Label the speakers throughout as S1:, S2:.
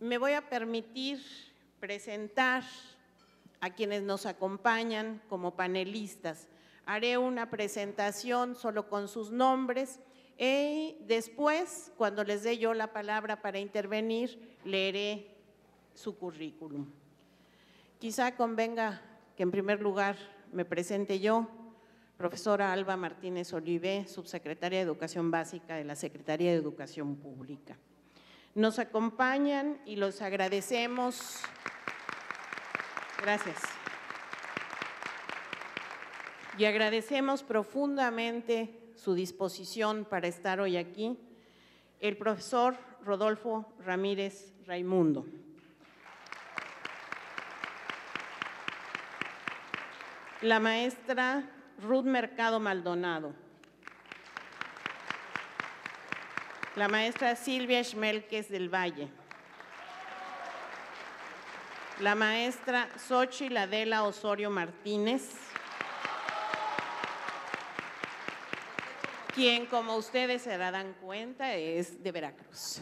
S1: Me voy a permitir presentar a quienes nos acompañan como panelistas. Haré una presentación solo con sus nombres y después, cuando les dé yo la palabra para intervenir, leeré su currículum. Quizá convenga que en primer lugar me presente yo, profesora Alba Martínez Olivé, subsecretaria de Educación Básica de la Secretaría de Educación Pública. Nos acompañan y los agradecemos. Gracias. Y agradecemos profundamente su disposición para estar hoy aquí, el profesor Rodolfo Ramírez Raimundo. La maestra Ruth Mercado Maldonado. La maestra Silvia Schmelkes del Valle. La maestra Xochitl Adela Osorio Martínez, quien, como ustedes se darán cuenta, es de Veracruz.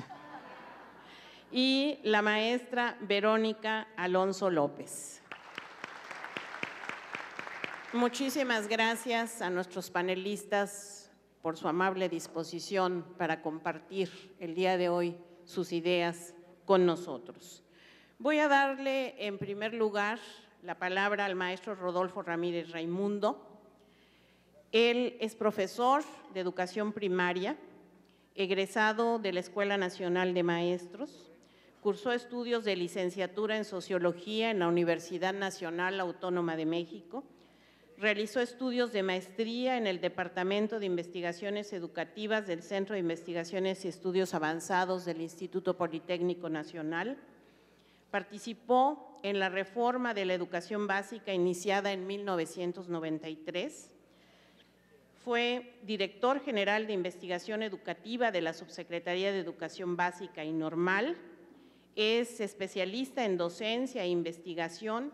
S1: Y la maestra Verónica Alonso López. Muchísimas gracias a nuestros panelistas por su amable disposición para compartir el día de hoy sus ideas con nosotros. Voy a darle en primer lugar la palabra al maestro Rodolfo Ramírez Raimundo. Él es profesor de educación primaria, egresado de la Escuela Nacional de Maestros, cursó estudios de licenciatura en Sociología en la Universidad Nacional Autónoma de México, realizó estudios de maestría en el Departamento de Investigaciones Educativas del Centro de Investigaciones y Estudios Avanzados del Instituto Politécnico Nacional, participó en la reforma de la educación básica iniciada en 1993, fue director general de investigación educativa de la Subsecretaría de Educación Básica y Normal, es especialista en docencia e investigación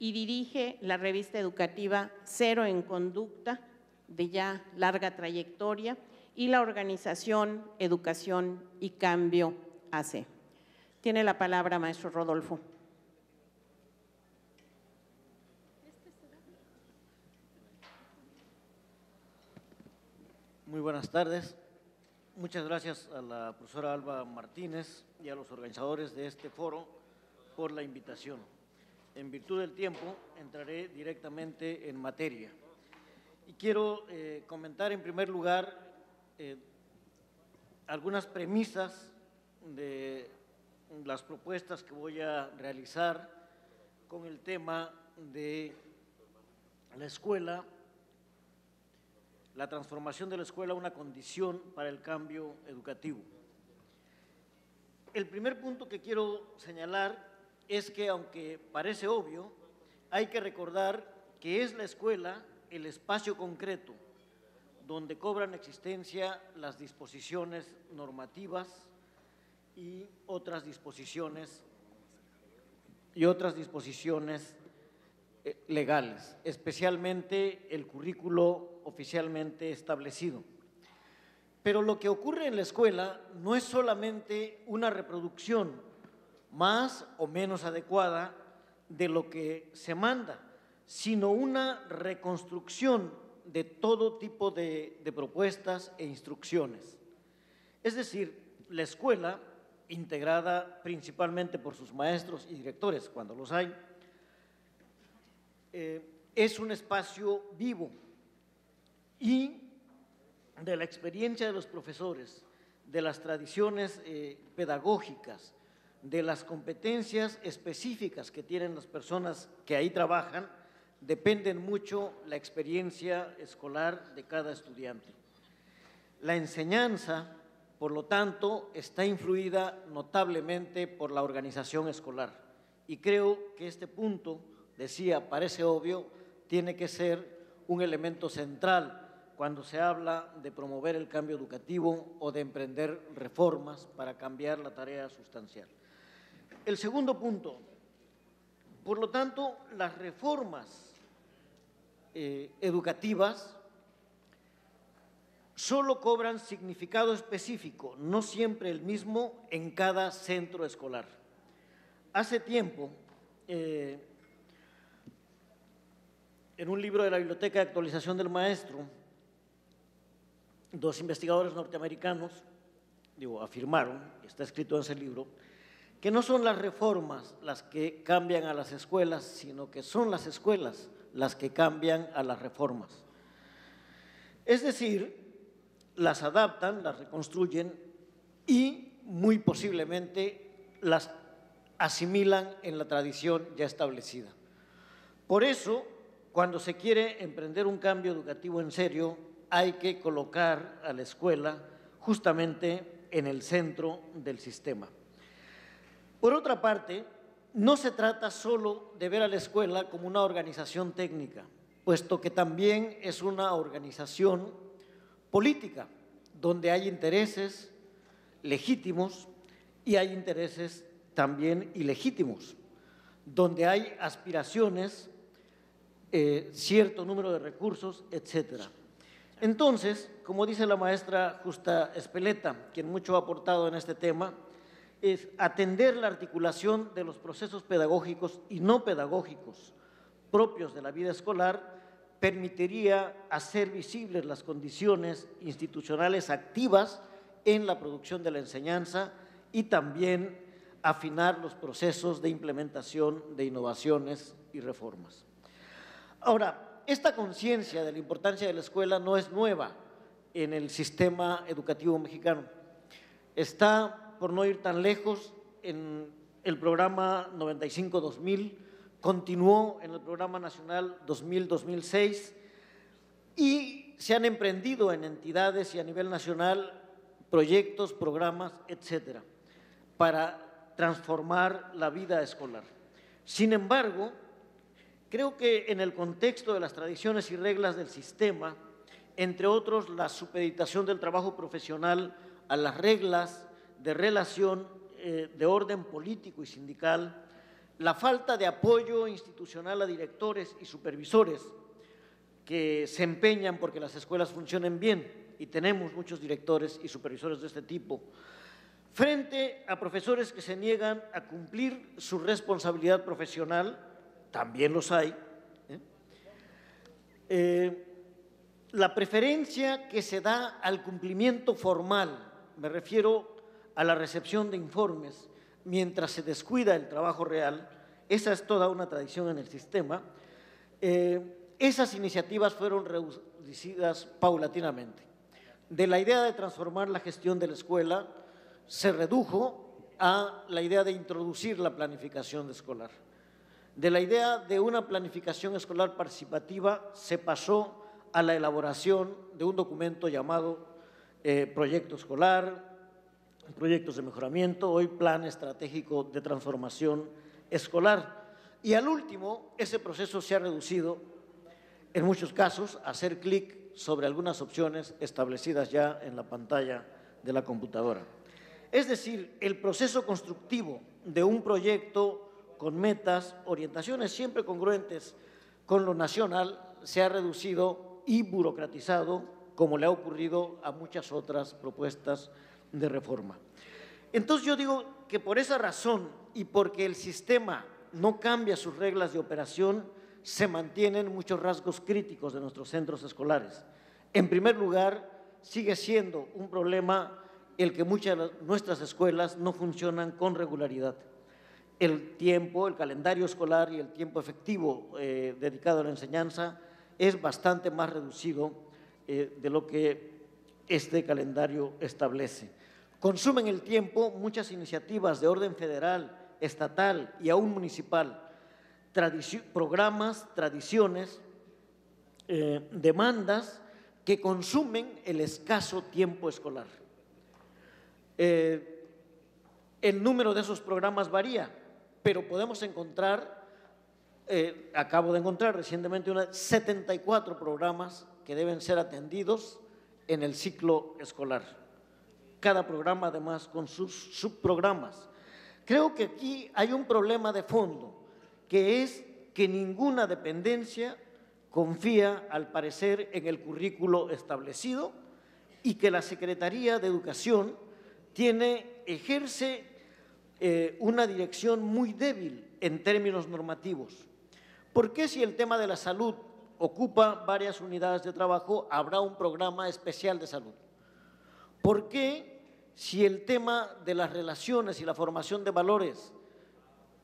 S1: y dirige la revista educativa Cero en Conducta, de ya larga trayectoria, y la organización Educación y Cambio AC. Tiene la palabra, maestro Rodolfo.
S2: Muy buenas tardes. Muchas gracias a la profesora Alba Martínez y a los organizadores de este foro por la invitación. En virtud del tiempo, entraré directamente en materia. Y quiero comentar en primer lugar algunas premisas de las propuestas que voy a realizar con el tema de la escuela, la transformación de la escuela, una condición para el cambio educativo. El primer punto que quiero señalar es que, aunque parece obvio, hay que recordar que es la escuela el espacio concreto donde cobran existencia las disposiciones normativas y otras disposiciones legales, especialmente el currículo oficialmente establecido. Pero lo que ocurre en la escuela no es solamente una reproducción más o menos adecuada de lo que se manda, sino una reconstrucción de todo tipo de propuestas e instrucciones. Es decir, la escuela, integrada principalmente por sus maestros y directores, cuando los hay, es un espacio vivo y de la experiencia de los profesores, de las tradiciones pedagógicas, de las competencias específicas que tienen las personas que ahí trabajan, dependen mucho la experiencia escolar de cada estudiante. La enseñanza, por lo tanto, está influida notablemente por la organización escolar y creo que este punto, decía, parece obvio, tiene que ser un elemento central cuando se habla de promover el cambio educativo o de emprender reformas para cambiar la tarea sustancial. El segundo punto, por lo tanto, las reformas educativas solo cobran significado específico, no siempre el mismo en cada centro escolar. hace tiempo, en un libro de la Biblioteca de Actualización del Maestro, dos investigadores norteamericanos afirmaron, está escrito en ese libro, que no son las reformas las que cambian a las escuelas, sino que son las escuelas las que cambian a las reformas. Es decir, las adaptan, las reconstruyen y muy posiblemente las asimilan en la tradición ya establecida. Por eso, cuando se quiere emprender un cambio educativo en serio, hay que colocar a la escuela justamente en el centro del sistema. Por otra parte, no se trata solo de ver a la escuela como una organización técnica, puesto que también es una organización política, donde hay intereses legítimos y hay intereses también ilegítimos, donde hay aspiraciones, cierto número de recursos, etcétera. Entonces, como dice la maestra Justa Espeleta, quien mucho ha aportado en este tema, es atender la articulación de los procesos pedagógicos y no pedagógicos propios de la vida escolar permitiría hacer visibles las condiciones institucionales activas en la producción de la enseñanza y también afinar los procesos de implementación de innovaciones y reformas. Ahora, esta conciencia de la importancia de la escuela no es nueva en el sistema educativo mexicano. Está, por no ir tan lejos, en el programa 95-2000, continuó en el programa nacional 2000-2006 y se han emprendido en entidades y a nivel nacional proyectos, programas, etcétera, para transformar la vida escolar. Sin embargo, creo que en el contexto de las tradiciones y reglas del sistema, entre otros la supeditación del trabajo profesional a las reglas de relación de orden político y sindical, la falta de apoyo institucional a directores y supervisores que se empeñan porque las escuelas funcionen bien, y tenemos muchos directores y supervisores de este tipo, frente a profesores que se niegan a cumplir su responsabilidad profesional, también los hay, la preferencia que se da al cumplimiento formal, me refiero a la recepción de informes, mientras se descuida el trabajo real, esa es toda una tradición en el sistema. Esas iniciativas fueron reducidas paulatinamente. De la idea de transformar la gestión de la escuela se redujo a la idea de introducir la planificación escolar. De la idea de una planificación escolar participativa se pasó a la elaboración de un documento llamado proyecto escolar, proyectos de mejoramiento, hoy plan estratégico de transformación escolar. Y al último, ese proceso se ha reducido, en muchos casos, a hacer clic sobre algunas opciones establecidas ya en la pantalla de la computadora. Es decir, el proceso constructivo de un proyecto con metas, orientaciones siempre congruentes con lo nacional, se ha reducido y burocratizado, como le ha ocurrido a muchas otras propuestas de reforma. Entonces yo digo que por esa razón y porque el sistema no cambia sus reglas de operación, se mantienen muchos rasgos críticos de nuestros centros escolares. En primer lugar, sigue siendo un problema el que muchas de nuestras escuelas no funcionan con regularidad. El tiempo, el calendario escolar y el tiempo efectivo dedicado a la enseñanza es bastante más reducido de lo que este calendario establece. Consumen el tiempo muchas iniciativas de orden federal, estatal y aún municipal, programas, tradiciones, demandas que consumen el escaso tiempo escolar. El número de esos programas varía, pero podemos encontrar, acabo de encontrar recientemente 74 programas que deben ser atendidos en el ciclo escolar. Cada programa además con sus subprogramas. Creo que aquí hay un problema de fondo, que es que ninguna dependencia confía, al parecer, en el currículo establecido y que la Secretaría de Educación ejerce una dirección muy débil en términos normativos. ¿Por qué si el tema de la salud ocupa varias unidades de trabajo, habrá un programa especial de salud? ¿Por qué si el tema de las relaciones y la formación de valores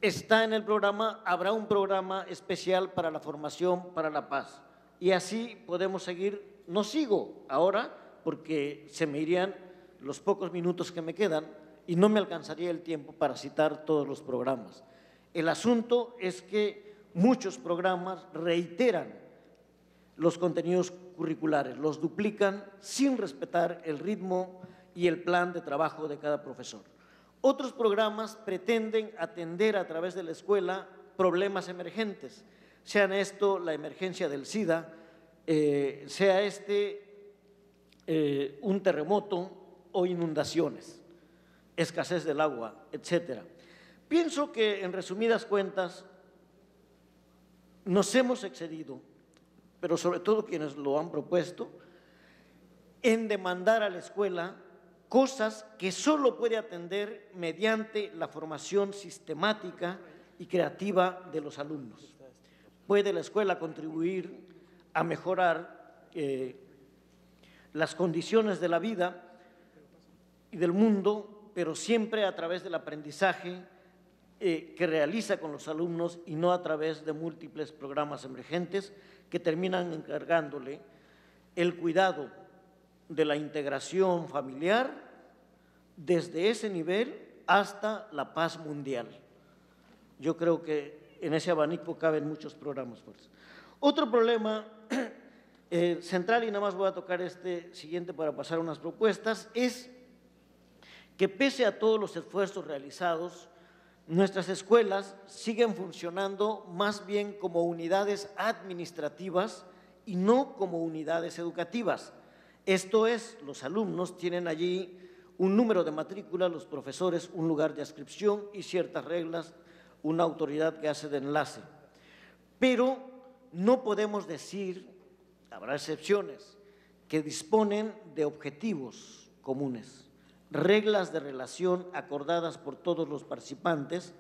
S2: está en el programa, habrá un programa especial para la formación para la paz? Y así podemos seguir. No sigo ahora porque se me irían los pocos minutos que me quedan y no me alcanzaría el tiempo para citar todos los programas. El asunto es que muchos programas reiteran los contenidos curriculares, los duplican sin respetar el ritmo y el plan de trabajo de cada profesor. Otros programas pretenden atender a través de la escuela problemas emergentes, sean esto la emergencia del SIDA, sea un terremoto o inundaciones, escasez del agua, etcétera. Pienso que, en resumidas cuentas, nos hemos excedido, pero sobre todo quienes lo han propuesto, en demandar a la escuela cosas que solo puede atender mediante la formación sistemática y creativa de los alumnos. ¿Puede la escuela contribuir a mejorar las condiciones de la vida y del mundo, pero siempre a través del aprendizaje que realiza con los alumnos y no a través de múltiples programas emergentes que terminan encargándole el cuidado de la integración familiar desde ese nivel hasta la paz mundial? Yo creo que en ese abanico caben muchos programas. Otro problema central, y nada más voy a tocar este siguiente para pasar a unas propuestas, es que pese a todos los esfuerzos realizados, nuestras escuelas siguen funcionando más bien como unidades administrativas y no como unidades educativas. Esto es, los alumnos tienen allí un número de matrícula, los profesores un lugar de adscripción y ciertas reglas, una autoridad que hace de enlace. Pero no podemos decir, habrá excepciones, que disponen de objetivos comunes, reglas de relación acordadas por todos los participantes,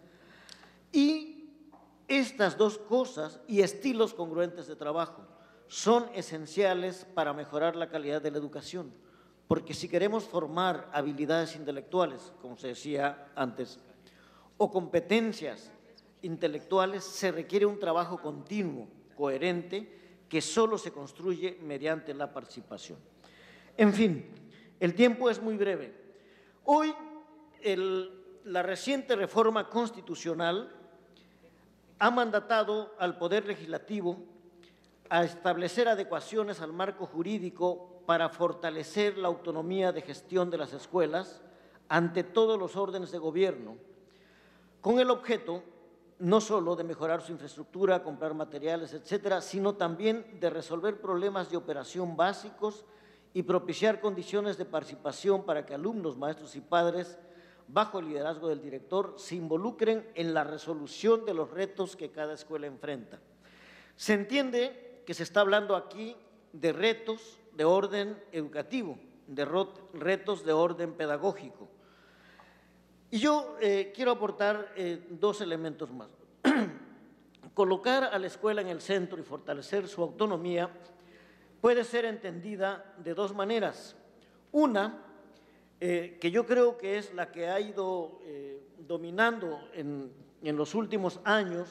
S2: y estas dos cosas y estilos congruentes de trabajo son esenciales para mejorar la calidad de la educación, porque si queremos formar habilidades intelectuales, como se decía antes, o competencias intelectuales, se requiere un trabajo continuo, coherente, que solo se construye mediante la participación. En fin, el tiempo es muy breve. Hoy, la reciente reforma constitucional ha mandatado al Poder Legislativo a establecer adecuaciones al marco jurídico para fortalecer la autonomía de gestión de las escuelas ante todos los órdenes de gobierno, con el objeto no solo de mejorar su infraestructura, comprar materiales, etcétera, sino también de resolver problemas de operación básicos y propiciar condiciones de participación para que alumnos, maestros y padres, bajo el liderazgo del director, se involucren en la resolución de los retos que cada escuela enfrenta. Se entiende que se está hablando aquí de retos de orden educativo, de retos de orden pedagógico. Y yo quiero aportar dos elementos más. Colocar a la escuela en el centro y fortalecer su autonomía puede ser entendida de dos maneras. Una, que yo creo que es la que ha ido dominando en los últimos años,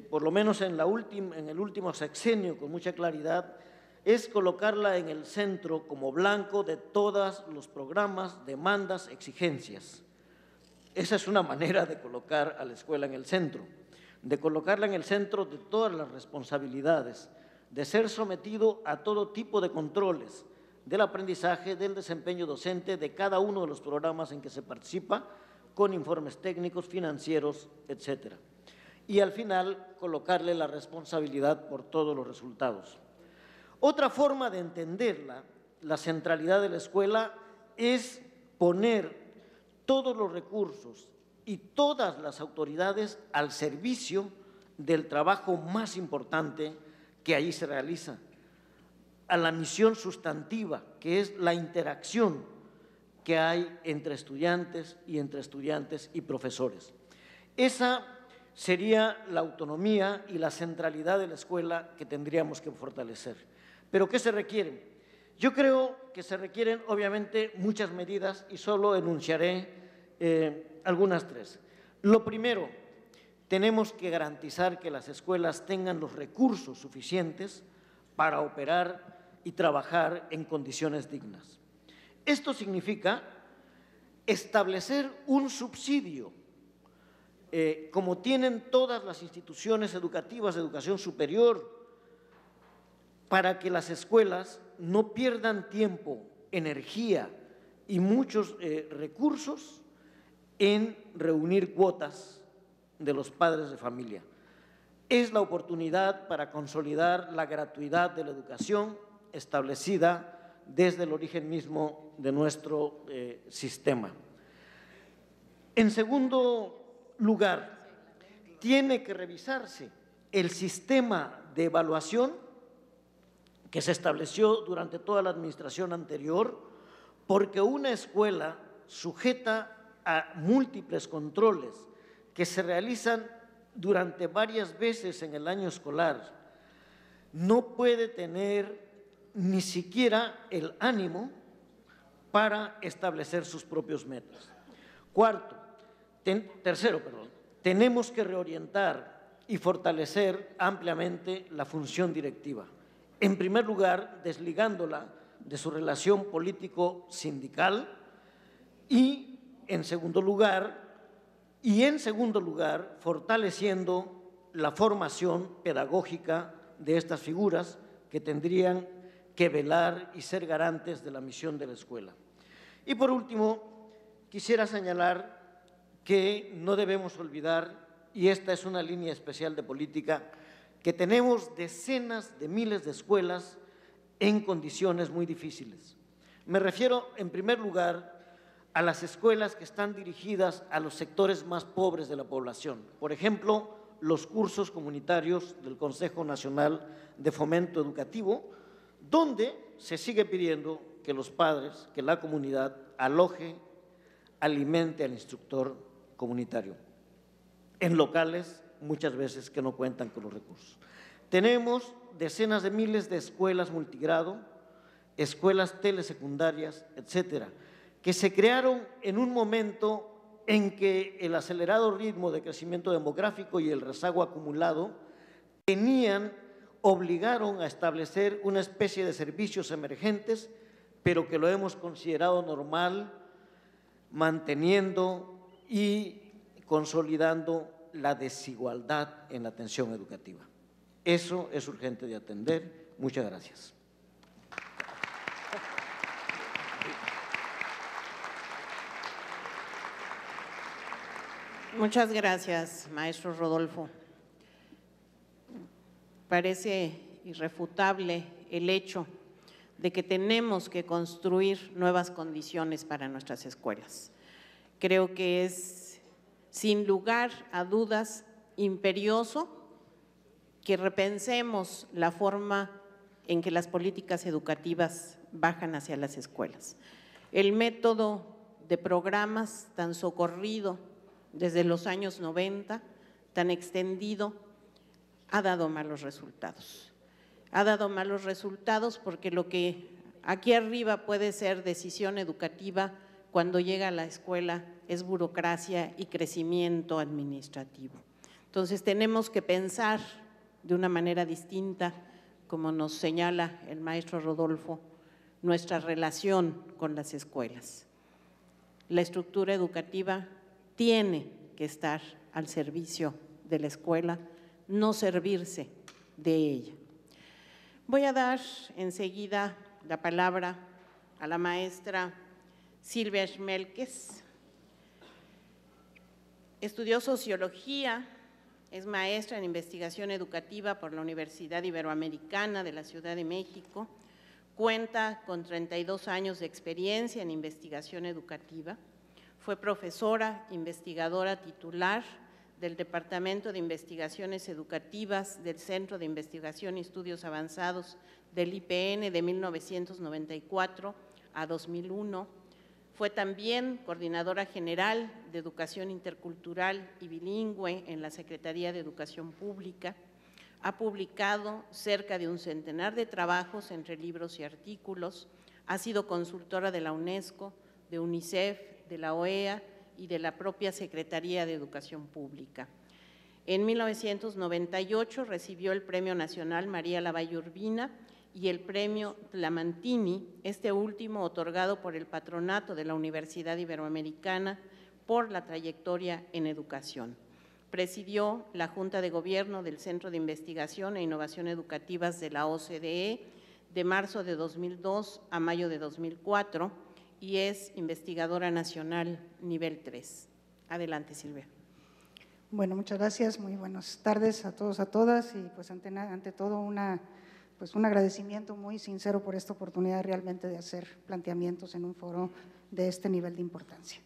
S2: por lo menos en el último sexenio con mucha claridad, es colocarla en el centro como blanco de todos los programas, demandas, exigencias. Esa es una manera de colocar a la escuela en el centro, de colocarla en el centro de todas las responsabilidades, de ser sometido a todo tipo de controles del aprendizaje, del desempeño docente, de cada uno de los programas en que se participa, con informes técnicos, financieros, etcétera. Y al final, colocarle la responsabilidad por todos los resultados. Otra forma de entenderla, la centralidad de la escuela, es poner todos los recursos y todas las autoridades al servicio del trabajo más importante que allí se realiza, a la misión sustantiva, que es la interacción que hay entre estudiantes y profesores. Esa sería la autonomía y la centralidad de la escuela que tendríamos que fortalecer. ¿Pero qué se requiere? Yo creo que se requieren obviamente muchas medidas y solo enunciaré algunas tres. Lo primero, tenemos que garantizar que las escuelas tengan los recursos suficientes para operar y trabajar en condiciones dignas. Esto significa establecer un subsidio, como tienen todas las instituciones educativas de educación superior, para que las escuelas no pierdan tiempo, energía y muchos recursos en reunir cuotas de los padres de familia. Es la oportunidad para consolidar la gratuidad de la educación establecida desde el origen mismo de nuestro sistema. En segundo lugar, tiene que revisarse el sistema de evaluación que se estableció durante toda la administración anterior, porque una escuela sujeta a múltiples controles que se realizan durante varias veces en el año escolar, no puede tener ni siquiera el ánimo para establecer sus propios metas. Tercero, tenemos que reorientar y fortalecer ampliamente la función directiva. En primer lugar, desligándola de su relación político-sindical y en segundo lugar, fortaleciendo la formación pedagógica de estas figuras que tendrían que velar y ser garantes de la misión de la escuela. Y por último, quisiera señalar que no debemos olvidar, y esta es una línea especial de política, que tenemos decenas de miles de escuelas en condiciones muy difíciles. Me refiero, en primer lugar, a las escuelas que están dirigidas a los sectores más pobres de la población. Por ejemplo, los cursos comunitarios del Consejo Nacional de Fomento Educativo, donde se sigue pidiendo que los padres, que la comunidad aloje, alimente al instructor comunitario en locales muchas veces que no cuentan con los recursos. Tenemos decenas de miles de escuelas multigrado, escuelas telesecundarias, etcétera, que se crearon en un momento en que el acelerado ritmo de crecimiento demográfico y el rezago acumulado obligaron a establecer una especie de servicios emergentes, pero que lo hemos considerado normal, manteniendo y consolidando la desigualdad en la atención educativa. Eso es urgente de atender. Muchas gracias.
S1: Muchas gracias, maestro Rodolfo. Parece irrefutable el hecho de que tenemos que construir nuevas condiciones para nuestras escuelas. Creo que es, sin lugar a dudas, imperioso que repensemos la forma en que las políticas educativas bajan hacia las escuelas. El método de programas tan socorrido desde los años 90, tan extendido, ha dado malos resultados. Ha dado malos resultados porque lo que aquí arriba puede ser decisión educativa, cuando llega a la escuela es burocracia y crecimiento administrativo. Entonces tenemos que pensar de una manera distinta, como nos señala el maestro Rodolfo, nuestra relación con las escuelas. La estructura educativa tiene que estar al servicio de la escuela, no servirse de ella. Voy a dar enseguida la palabra a la maestra Silvia Schmelkes. Estudió sociología, es maestra en investigación educativa por la Universidad Iberoamericana de la Ciudad de México, cuenta con 32 años de experiencia en investigación educativa, fue profesora investigadora titular del Departamento de Investigaciones Educativas del Centro de Investigación y Estudios Avanzados del IPN de 1994 a 2001, Fue también coordinadora general de Educación Intercultural y Bilingüe en la Secretaría de Educación Pública. Ha publicado cerca de un centenar de trabajos entre libros y artículos. Ha sido consultora de la UNESCO, de UNICEF, de la OEA y de la propia Secretaría de Educación Pública. En 1998 recibió el Premio Nacional María Lavalle Urbina y el Premio Tlamantini, este último otorgado por el Patronato de la Universidad Iberoamericana por la trayectoria en educación. Presidió la Junta de Gobierno del Centro de Investigación e Innovación Educativas de la OCDE de marzo de 2002 a mayo de 2004 y es investigadora nacional nivel 3. Adelante, Silvia.
S3: Bueno, muchas gracias, muy buenas tardes a todos, a todas, y pues ante todo un agradecimiento muy sincero por esta oportunidad realmente de hacer planteamientos en un foro de este nivel de importancia.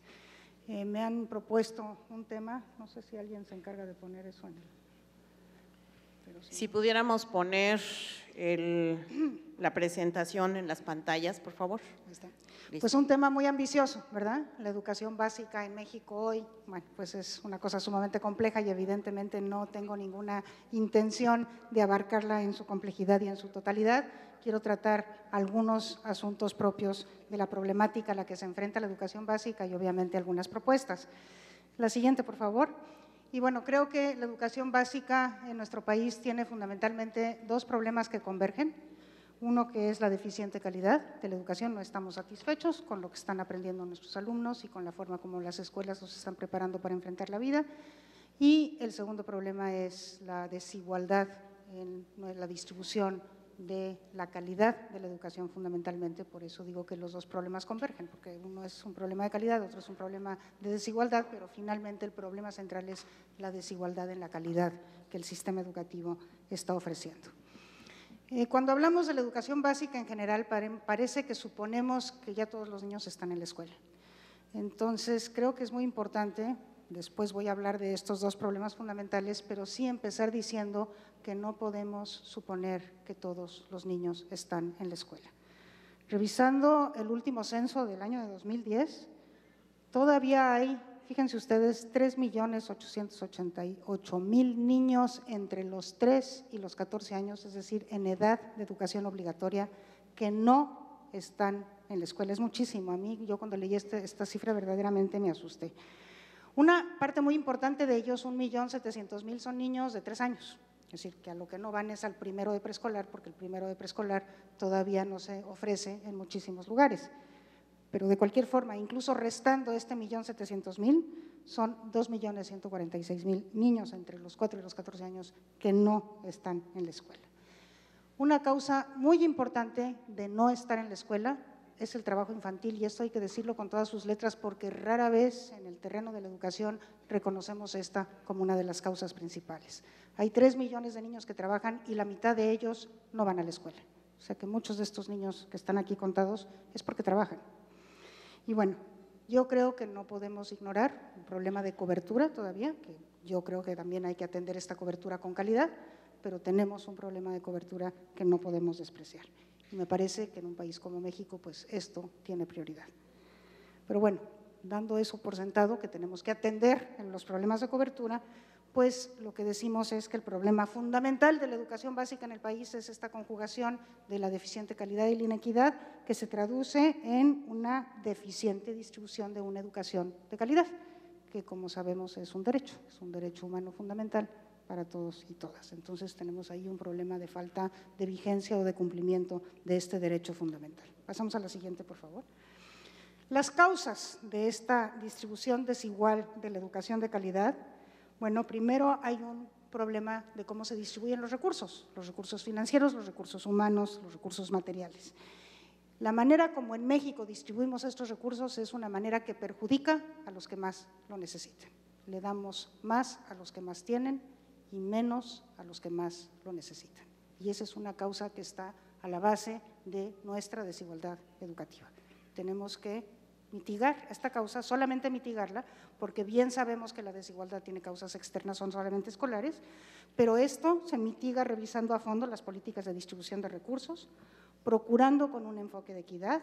S3: Me han propuesto un tema, no sé si alguien se encarga de poner eso en el…
S1: Si pudiéramos poner la presentación en las pantallas, por favor.
S3: Ahí está. Pues un tema muy ambicioso, ¿verdad? La educación básica en México hoy, bueno, pues es una cosa sumamente compleja y evidentemente no tengo ninguna intención de abarcarla en su complejidad y en su totalidad. Quiero tratar algunos asuntos propios de la problemática a la que se enfrenta la educación básica y obviamente algunas propuestas. La siguiente, por favor. Y bueno, creo que la educación básica en nuestro país tiene fundamentalmente dos problemas que convergen. Uno que es la deficiente calidad de la educación, no estamos satisfechos con lo que están aprendiendo nuestros alumnos y con la forma como las escuelas los están preparando para enfrentar la vida. Y el segundo problema es la desigualdad en la distribución de la calidad de la educación fundamentalmente, por eso digo que los dos problemas convergen, porque uno es un problema de calidad, otro es un problema de desigualdad, pero finalmente el problema central es la desigualdad en la calidad que el sistema educativo está ofreciendo. Cuando hablamos de la educación básica en general, parece que suponemos que ya todos los niños están en la escuela. Entonces, creo que es muy importante, después voy a hablar de estos dos problemas fundamentales, pero sí empezar diciendo que no podemos suponer que todos los niños están en la escuela. Revisando el último censo del año de 2010, todavía hay, fíjense ustedes, 3.888.000 niños entre los 3 y los 14 años, es decir, en edad de educación obligatoria, que no están en la escuela. Es muchísimo. A mí, yo cuando leí esta cifra verdaderamente me asusté. Una parte muy importante de ellos, 1.700.000, son niños de 3 años. Es decir, que a lo que no van es al primero de preescolar, porque el primero de preescolar todavía no se ofrece en muchísimos lugares. Pero de cualquier forma, incluso restando este 1.700.000, son 2.146.000 niños entre los 4 y los 14 años que no están en la escuela. Una causa muy importante de no estar en la escuela es el trabajo infantil, y esto hay que decirlo con todas sus letras porque rara vez en el terreno de la educación reconocemos esta como una de las causas principales. Hay 3 millones de niños que trabajan y la mitad de ellos no van a la escuela. O sea que muchos de estos niños que están aquí contados es porque trabajan. Y bueno, yo creo que no podemos ignorar un problema de cobertura todavía, que yo creo que también hay que atender esta cobertura con calidad, pero tenemos un problema de cobertura que no podemos despreciar. Y me parece que en un país como México, pues esto tiene prioridad. Pero bueno, dando eso por sentado, que tenemos que atender en los problemas de cobertura, pues lo que decimos es que el problema fundamental de la educación básica en el país es esta conjugación de la deficiente calidad y la inequidad que se traduce en una deficiente distribución de una educación de calidad, que como sabemos es un derecho humano fundamental para todos y todas. Entonces tenemos ahí un problema de falta de vigencia o de cumplimiento de este derecho fundamental. Pasamos a la siguiente, por favor. Las causas de esta distribución desigual de la educación de calidad. Bueno, primero hay un problema de cómo se distribuyen los recursos financieros, los recursos humanos, los recursos materiales. La manera como en México distribuimos estos recursos es una manera que perjudica a los que más lo necesitan. Le damos más a los que más tienen y menos a los que más lo necesitan. Y esa es una causa que está a la base de nuestra desigualdad educativa. Tenemos que mitigar esta causa, solamente mitigarla, porque bien sabemos que la desigualdad tiene causas externas, son solamente escolares, pero esto se mitiga revisando a fondo las políticas de distribución de recursos, procurando con un enfoque de equidad,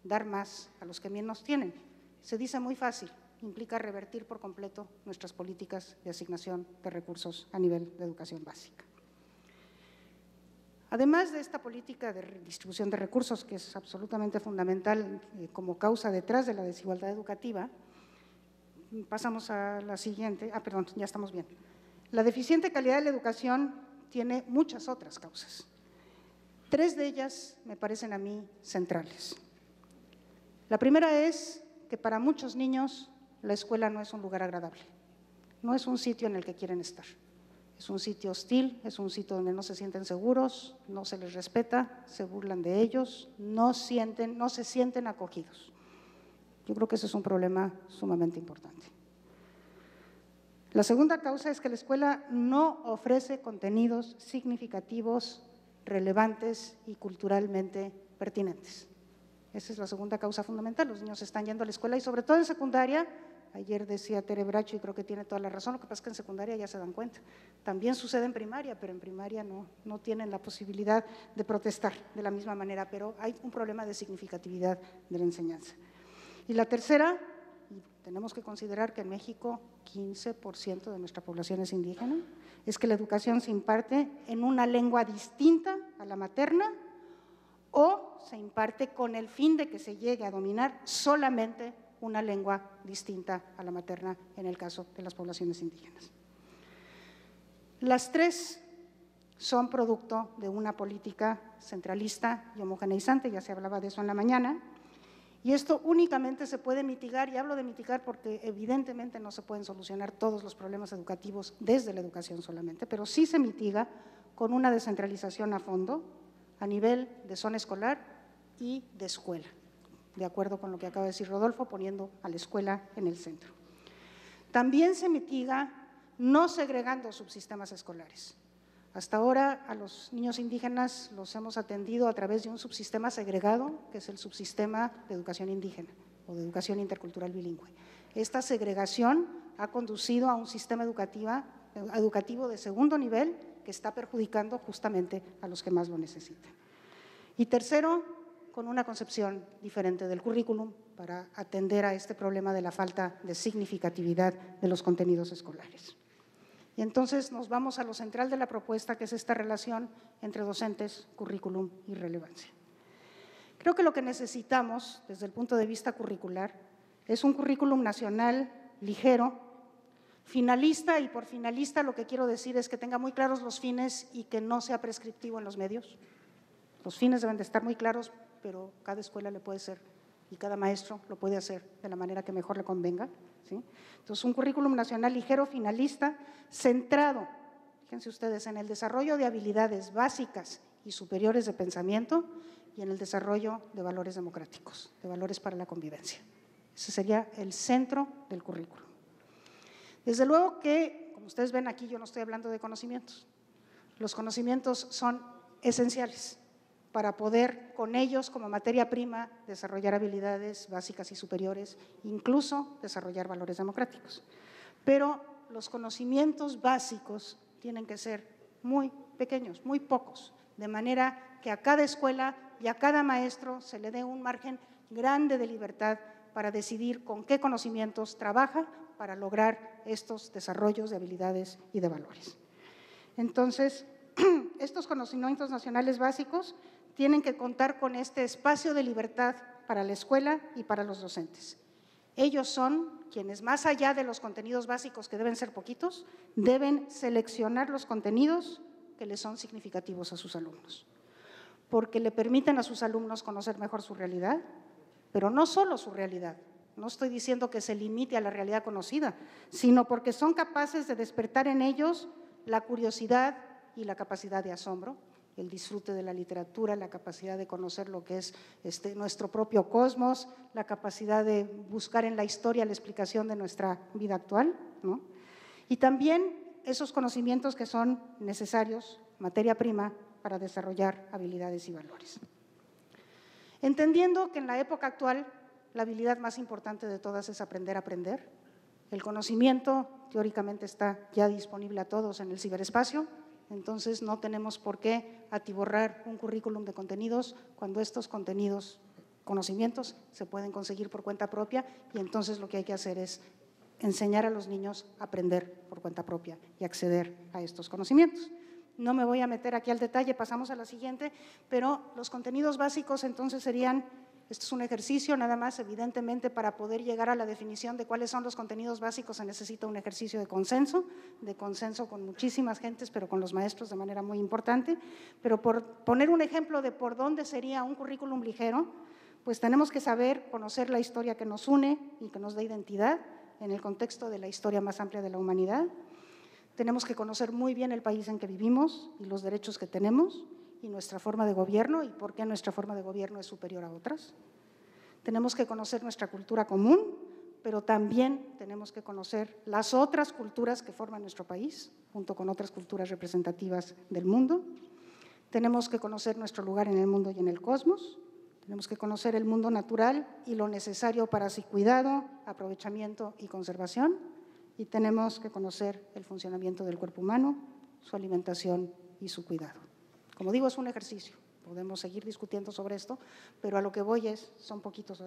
S3: dar más a los que menos tienen. Se dice muy fácil, implica revertir por completo nuestras políticas de asignación de recursos a nivel de educación básica. Además de esta política de redistribución de recursos, que es absolutamente fundamental como causa detrás de la desigualdad educativa, pasamos a la siguiente. Perdón, ya estamos bien. La deficiente calidad de la educación tiene muchas otras causas. 3 de ellas me parecen a mí centrales. La primera es que para muchos niños la escuela no es un lugar agradable, no es un sitio en el que quieren estar. Es un sitio hostil, es un sitio donde no se sienten seguros, no se les respeta, se burlan de ellos, no se sienten acogidos. Yo creo que ese es un problema sumamente importante. La segunda causa es que la escuela no ofrece contenidos significativos, relevantes y culturalmente pertinentes. Esa es la segunda causa fundamental. Los niños están yendo a la escuela y sobre todo en secundaria. Ayer decía Tere Bracho, y creo que tiene toda la razón, lo que pasa es que en secundaria ya se dan cuenta. También sucede en primaria, pero en primaria no tienen la posibilidad de protestar de la misma manera, pero hay un problema de significatividad de la enseñanza. Y la tercera, y tenemos que considerar que en México 15% de nuestra población es indígena, es que la educación se imparte en una lengua distinta a la materna o se imparte con el fin de que se llegue a dominar solamente una lengua distinta a la materna en el caso de las poblaciones indígenas. Las 3 son producto de una política centralista y homogeneizante, ya se hablaba de eso en la mañana, y esto únicamente se puede mitigar, y hablo de mitigar porque evidentemente no se pueden solucionar todos los problemas educativos desde la educación solamente, pero sí se mitiga con una descentralización a fondo a nivel de zona escolar y de escuela, de acuerdo con lo que acaba de decir Rodolfo, poniendo a la escuela en el centro. También se mitiga no segregando subsistemas escolares. Hasta ahora a los niños indígenas los hemos atendido a través de un subsistema segregado, que es el subsistema de educación indígena o de educación intercultural bilingüe. Esta segregación ha conducido a un sistema educativo de segundo nivel que está perjudicando justamente a los que más lo necesitan. Y tercero, con una concepción diferente del currículum para atender a este problema de la falta de significatividad de los contenidos escolares. Y entonces nos vamos a lo central de la propuesta, que es esta relación entre docentes, currículum y relevancia. Creo que lo que necesitamos desde el punto de vista curricular es un currículum nacional ligero, finalista, y por finalista lo que quiero decir es que tenga muy claros los fines y que no sea prescriptivo en los medios. Los fines deben de estar muy claros, pero cada escuela le puede ser y cada maestro lo puede hacer de la manera que mejor le convenga, ¿sí? Entonces, un currículum nacional ligero, finalista, centrado, fíjense ustedes, en el desarrollo de habilidades básicas y superiores de pensamiento y en el desarrollo de valores democráticos, de valores para la convivencia. Ese sería el centro del currículum. Desde luego que, como ustedes ven aquí, yo no estoy hablando de conocimientos. Los conocimientos son esenciales para poder con ellos como materia prima desarrollar habilidades básicas y superiores, incluso desarrollar valores democráticos. Pero los conocimientos básicos tienen que ser muy pequeños, muy pocos, de manera que a cada escuela y a cada maestro se le dé un margen grande de libertad para decidir con qué conocimientos trabaja para lograr estos desarrollos de habilidades y de valores. Entonces, estos conocimientos nacionales básicos tienen que contar con este espacio de libertad para la escuela y para los docentes. Ellos son quienes, más allá de los contenidos básicos, que deben ser poquitos, deben seleccionar los contenidos que les son significativos a sus alumnos, porque le permiten a sus alumnos conocer mejor su realidad, pero no solo su realidad. No estoy diciendo que se limite a la realidad conocida, sino porque son capaces de despertar en ellos la curiosidad y la capacidad de asombro, el disfrute de la literatura, la capacidad de conocer lo que es nuestro propio cosmos, la capacidad de buscar en la historia la explicación de nuestra vida actual, ¿no? Y también esos conocimientos que son necesarios, materia prima, para desarrollar habilidades y valores. Entendiendo que en la época actual la habilidad más importante de todas es aprender a aprender, el conocimiento teóricamente está ya disponible a todos en el ciberespacio. Entonces, no tenemos por qué atiborrar un currículum de contenidos cuando estos contenidos conocimientos se pueden conseguir por cuenta propia y entonces lo que hay que hacer es enseñar a los niños a aprender por cuenta propia y acceder a estos conocimientos. No me voy a meter aquí al detalle, pasamos a la siguiente, pero los contenidos básicos entonces serían, esto es un ejercicio nada más, evidentemente para poder llegar a la definición de cuáles son los contenidos básicos se necesita un ejercicio de consenso con muchísimas gentes, pero con los maestros de manera muy importante. Pero por poner un ejemplo de por dónde sería un currículum ligero, pues tenemos que saber, conocer la historia que nos une y que nos da identidad en el contexto de la historia más amplia de la humanidad. Tenemos que conocer muy bien el país en que vivimos y los derechos que tenemos y nuestra forma de gobierno y por qué nuestra forma de gobierno es superior a otras. Tenemos que conocer nuestra cultura común, pero también tenemos que conocer las otras culturas que forman nuestro país, junto con otras culturas representativas del mundo. Tenemos que conocer nuestro lugar en el mundo y en el cosmos. Tenemos que conocer el mundo natural y lo necesario para su cuidado, aprovechamiento y conservación. Y tenemos que conocer el funcionamiento del cuerpo humano, su alimentación y su cuidado. Como digo, es un ejercicio, podemos seguir discutiendo sobre esto, pero a lo que voy son poquitos.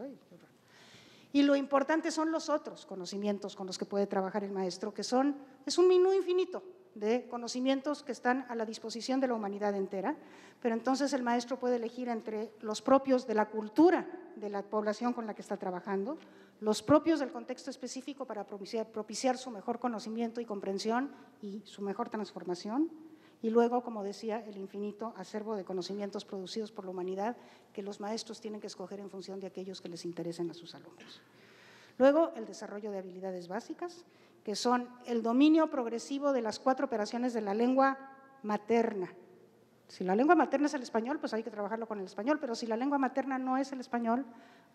S3: Y lo importante son los otros conocimientos con los que puede trabajar el maestro, que es un menú infinito de conocimientos que están a la disposición de la humanidad entera, pero entonces el maestro puede elegir entre los propios de la cultura de la población con la que está trabajando, los propios del contexto específico para propiciar su mejor conocimiento y comprensión y su mejor transformación, y luego, como decía, el infinito acervo de conocimientos producidos por la humanidad que los maestros tienen que escoger en función de aquellos que les interesen a sus alumnos. Luego, el desarrollo de habilidades básicas, que son el dominio progresivo de las 4 operaciones de la lengua materna. Si la lengua materna es el español, pues hay que trabajarlo con el español, pero si la lengua materna no es el español,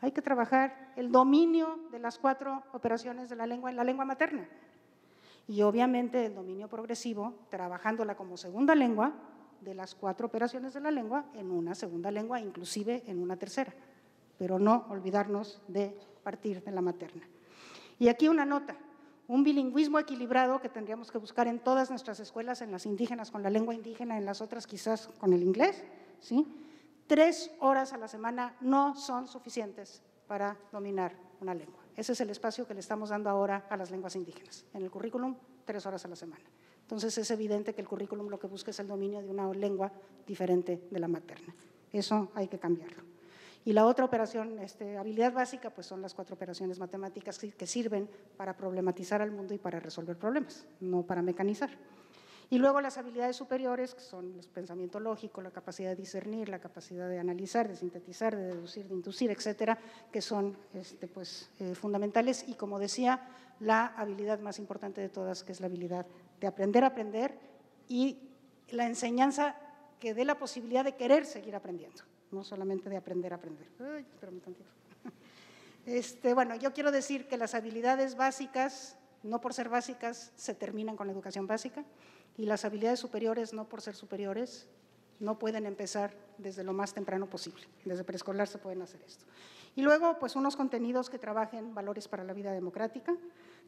S3: hay que trabajar el dominio de las 4 operaciones de la lengua en la lengua materna. Y obviamente el dominio progresivo, trabajándola como segunda lengua, de las 4 operaciones de la lengua en una segunda lengua, inclusive en una tercera, pero no olvidarnos de partir de la materna. Y aquí una nota, un bilingüismo equilibrado que tendríamos que buscar en todas nuestras escuelas, en las indígenas con la lengua indígena, en las otras quizás con el inglés, ¿sí? 3 horas a la semana no son suficientes para dominar una lengua. Ese es el espacio que le estamos dando ahora a las lenguas indígenas. En el currículum, 3 horas a la semana. Entonces, es evidente que el currículum lo que busca es el dominio de una lengua diferente de la materna. Eso hay que cambiarlo. Y la otra operación, habilidad básica, pues son las 4 operaciones matemáticas que sirven para problematizar al mundo y para resolver problemas, no para mecanizar. Y luego las habilidades superiores, que son el pensamiento lógico, la capacidad de discernir, la capacidad de analizar, de sintetizar, de deducir, de inducir, etcétera, que son fundamentales. Y como decía, la habilidad más importante de todas, que es la habilidad de aprender a aprender y la enseñanza que dé la posibilidad de querer seguir aprendiendo, no solamente de aprender a aprender. Ay, espérame tantito. Bueno, yo quiero decir que las habilidades básicas, no por ser básicas, se terminan con la educación básica. Y las habilidades superiores, no por ser superiores, no pueden empezar desde lo más temprano posible. Desde preescolar se pueden hacer esto. Y luego, pues unos contenidos que trabajen valores para la vida democrática,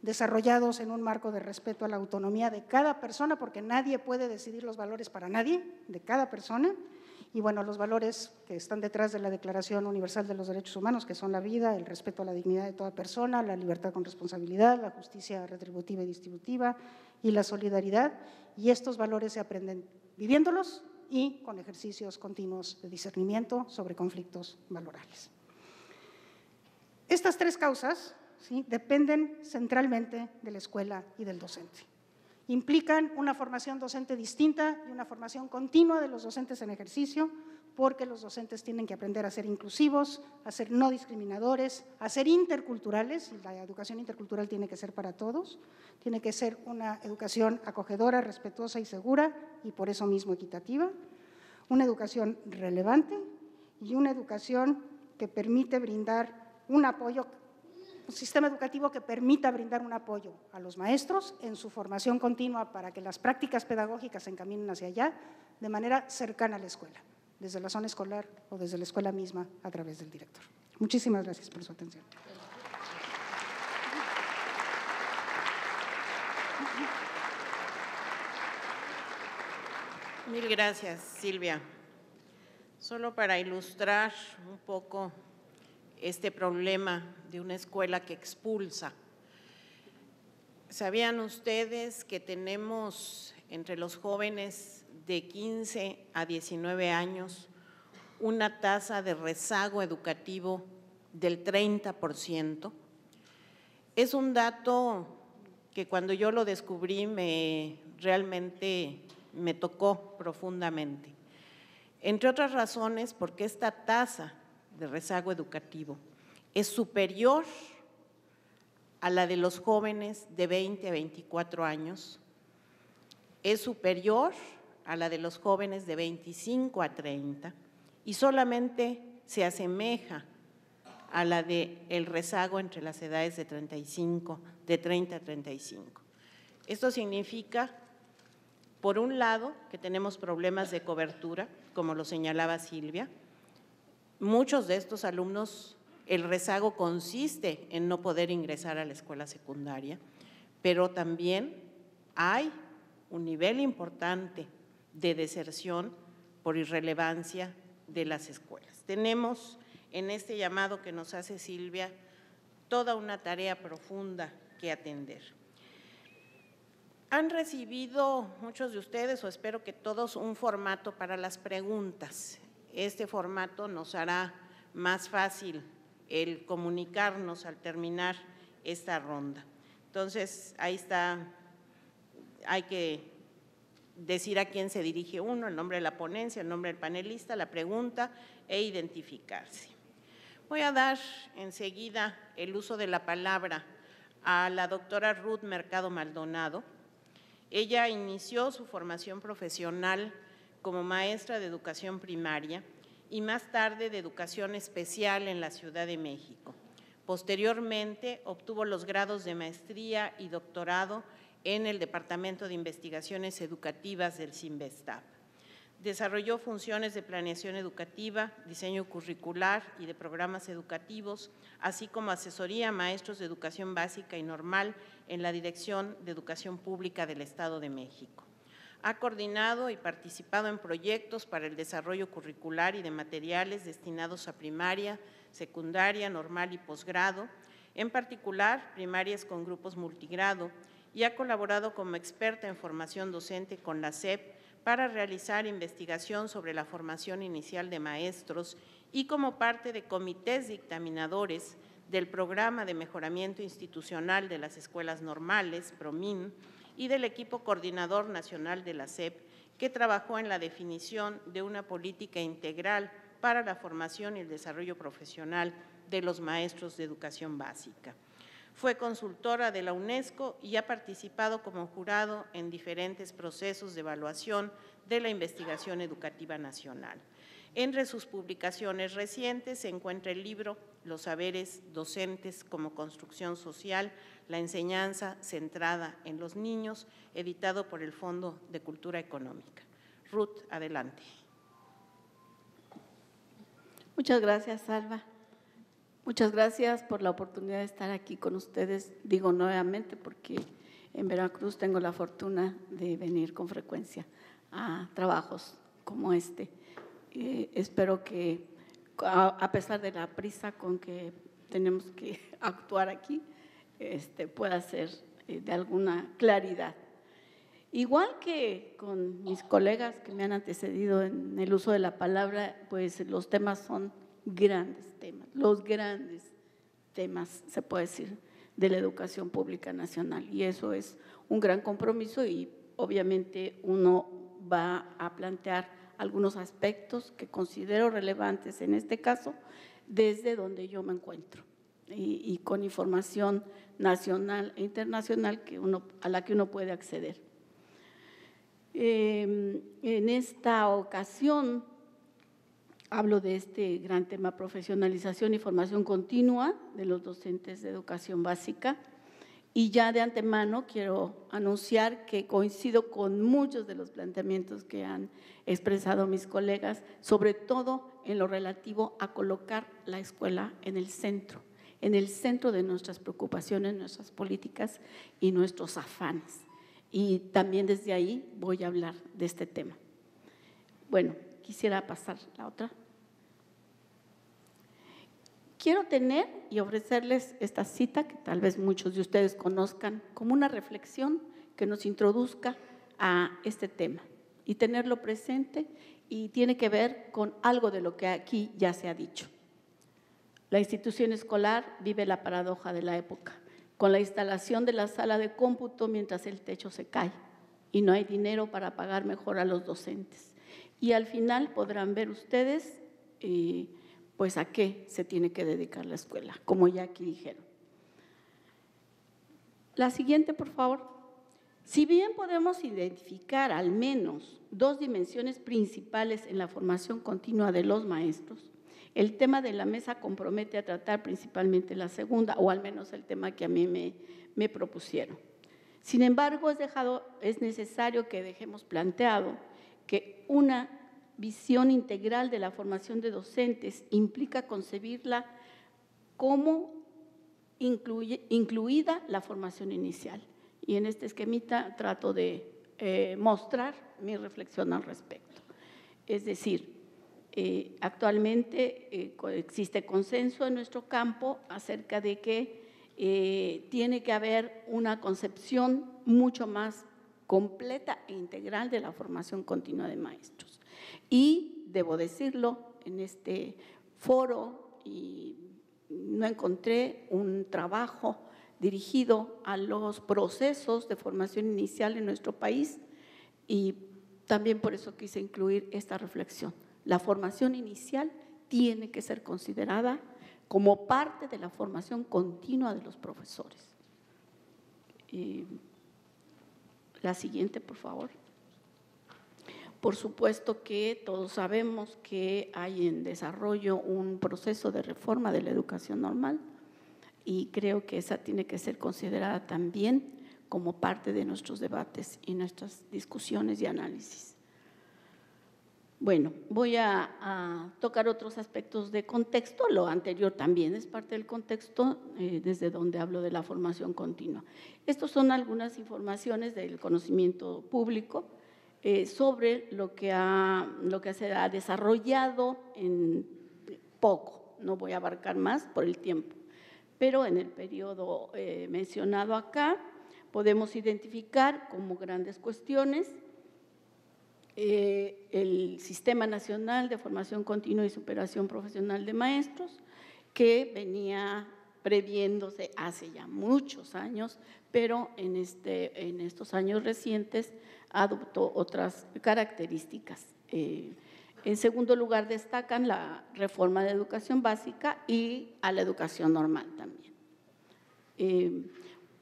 S3: desarrollados en un marco de respeto a la autonomía de cada persona, porque nadie puede decidir los valores para nadie, de cada persona. Y bueno, los valores que están detrás de la Declaración Universal de los Derechos Humanos, que son la vida, el respeto a la dignidad de toda persona, la libertad con responsabilidad, la justicia retributiva y distributiva y la solidaridad. Y estos valores se aprenden viviéndolos y con ejercicios continuos de discernimiento sobre conflictos valorales. Estas 3 causas, ¿sí?, dependen centralmente de la escuela y del docente. Implican una formación docente distinta y una formación continua de los docentes en ejercicio, porque los docentes tienen que aprender a ser inclusivos, a ser no discriminadores, a ser interculturales, y la educación intercultural tiene que ser para todos, tiene que ser una educación acogedora, respetuosa y segura, y por eso mismo equitativa, una educación relevante y una educación que permite brindar un apoyo, un sistema educativo que permita brindar un apoyo a los maestros en su formación continua para que las prácticas pedagógicas se encaminen hacia allá de manera cercana a la escuela, desde la zona escolar o desde la escuela misma a través del director. Muchísimas gracias por su atención.
S1: Mil gracias, Silvia. Solo para ilustrar un poco este problema de una escuela que expulsa. ¿Sabían ustedes que tenemos entre los jóvenes de 15 a 19 años una tasa de rezago educativo del 30%? Es un dato que cuando yo lo descubrí realmente me tocó profundamente. Entre otras razones, porque esta tasa de rezago educativo es superior a la de los jóvenes de 20 a 24 años, es superior a la de los jóvenes de 25 a 30 y solamente se asemeja a la del rezago entre las edades de 30 a 35. Esto significa, por un lado, que tenemos problemas de cobertura, como lo señalaba Silvia. Muchos de estos alumnos, el rezago consiste en no poder ingresar a la escuela secundaria, pero también hay un nivel importante de deserción por irrelevancia de las escuelas. Tenemos en este llamado que nos hace Silvia toda una tarea profunda que atender. Han recibido muchos de ustedes, o espero que todos, un formato para las preguntas. Este formato nos hará más fácil el comunicarnos al terminar esta ronda. Entonces, ahí está, hay que decir a quién se dirige uno, el nombre de la ponencia, el nombre del panelista, la pregunta e identificarse. Voy a dar enseguida el uso de la palabra a la doctora Ruth Mercado Maldonado. Ella inició su formación profesional como maestra de educación primaria y más tarde de educación especial en la Ciudad de México. Posteriormente obtuvo los grados de maestría y doctorado en el Departamento de Investigaciones Educativas del CINVESTAP. Desarrolló funciones de planeación educativa, diseño curricular y de programas educativos, así como asesoría a maestros de educación básica y normal en la Dirección de Educación Pública del Estado de México. Ha coordinado y participado en proyectos para el desarrollo curricular y de materiales destinados a primaria, secundaria, normal y posgrado, en particular primarias con grupos multigrado, y ha colaborado como experta en formación docente con la SEP para realizar investigación sobre la formación inicial de maestros y como parte de comités dictaminadores del Programa de Mejoramiento Institucional de las Escuelas Normales, PROMIN, y del equipo coordinador nacional de la SEP, que trabajó en la definición de una política integral para la formación y el desarrollo profesional de los maestros de educación básica. Fue consultora de la UNESCO y ha participado como jurado en diferentes procesos de evaluación de la investigación educativa nacional. Entre sus publicaciones recientes se encuentra el libro Los saberes docentes como construcción social, la enseñanza centrada en los niños, editado por el Fondo de Cultura Económica. Ruth, adelante.
S4: Muchas gracias, Alba. Muchas gracias por la oportunidad de estar aquí con ustedes. Digo nuevamente porque en Veracruz tengo la fortuna de venir con frecuencia a trabajos como este. Espero que, a pesar de la prisa con que tenemos que actuar aquí, pueda ser de alguna claridad. Igual que con mis colegas que me han antecedido en el uso de la palabra, pues los temas son grandes temas, los grandes temas, se puede decir, de la educación pública nacional, y eso es un gran compromiso y obviamente uno va a plantear algunos aspectos que considero relevantes en este caso desde donde yo me encuentro y con información nacional e internacional a la que uno puede acceder. En esta ocasión hablo de este gran tema, profesionalización y formación continua de los docentes de educación básica, y ya de antemano quiero anunciar que coincido con muchos de los planteamientos que han expresado mis colegas, sobre todo en lo relativo a colocar la escuela en el centro de nuestras preocupaciones, nuestras políticas y nuestros afanes. Y también desde ahí voy a hablar de este tema. Bueno, quisiera pasar la otra. Quiero tener y ofrecerles esta cita, que tal vez muchos de ustedes conozcan, como una reflexión que nos introduzca a este tema y tenerlo presente, y tiene que ver con algo de lo que aquí ya se ha dicho. La institución escolar vive la paradoja de la época, con la instalación de la sala de cómputo mientras el techo se cae y no hay dinero para pagar mejor a los docentes. Y al final podrán ver ustedes pues a qué se tiene que dedicar la escuela, como ya aquí dijeron. La siguiente, por favor. Si bien podemos identificar al menos dos dimensiones principales en la formación continua de los maestros, el tema de la mesa compromete a tratar principalmente la segunda, o al menos el tema que a mí me propusieron. Sin embargo, es necesario que dejemos planteado que una visión integral de la formación de docentes implica concebirla como incluida la formación inicial. Y en este esquemita trato de mostrar mi reflexión al respecto. Es decir, actualmente existe consenso en nuestro campo acerca de que tiene que haber una concepción mucho más completa e integral de la formación continua de maestros. Y debo decirlo, en este foro y no encontré un trabajo dirigido a los procesos de formación inicial en nuestro país, y también por eso quise incluir esta reflexión. La formación inicial tiene que ser considerada como parte de la formación continua de los profesores. La siguiente, por favor. Por supuesto que todos sabemos que hay en desarrollo un proceso de reforma de la educación normal, y creo que esa tiene que ser considerada también como parte de nuestros debates y nuestras discusiones y análisis. Bueno, voy a tocar otros aspectos de contexto. Lo anterior también es parte del contexto, desde donde hablo de la formación continua. Estas son algunas informaciones del conocimiento público sobre lo que se ha desarrollado en poco. No voy a abarcar más por el tiempo, pero en el periodo mencionado acá podemos identificar como grandes cuestiones el Sistema Nacional de Formación Continua y Superación Profesional de Maestros, que venía previéndose hace ya muchos años, pero en estos años recientes adoptó otras características. En segundo lugar, destacan la reforma de la educación básica y a la educación normal también.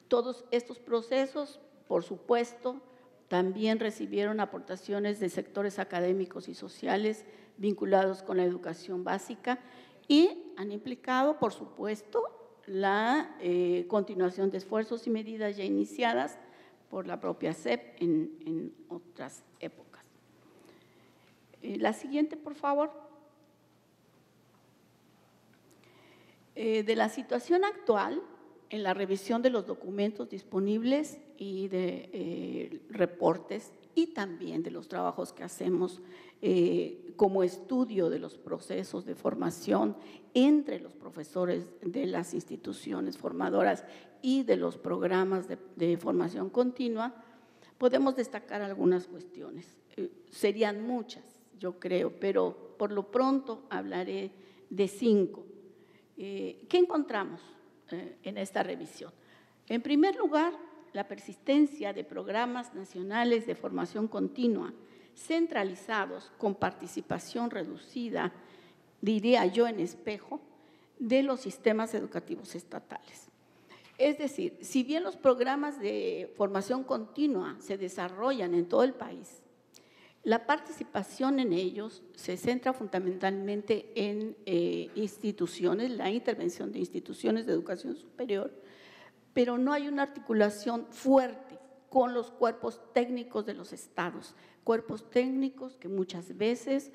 S4: Todos estos procesos, por supuesto, también recibieron aportaciones de sectores académicos y sociales vinculados con la educación básica y han implicado, por supuesto, la continuación de esfuerzos y medidas ya iniciadas por la propia SEP en otras épocas. La siguiente, por favor. De la situación actual, en la revisión de los documentos disponibles y de reportes, y también de los trabajos que hacemos como estudio de los procesos de formación entre los profesores de las instituciones formadoras y de los programas de formación continua, podemos destacar algunas cuestiones. Serían muchas, yo creo, pero por lo pronto hablaré de 5. ¿Qué encontramos en esta revisión? En primer lugar, la persistencia de programas nacionales de formación continua centralizados con participación reducida, diría yo en espejo, de los sistemas educativos estatales. Es decir, si bien los programas de formación continua se desarrollan en todo el país, la participación en ellos se centra fundamentalmente en instituciones, la intervención de instituciones de educación superior, pero no hay una articulación fuerte con los cuerpos técnicos de los estados, cuerpos técnicos que muchas veces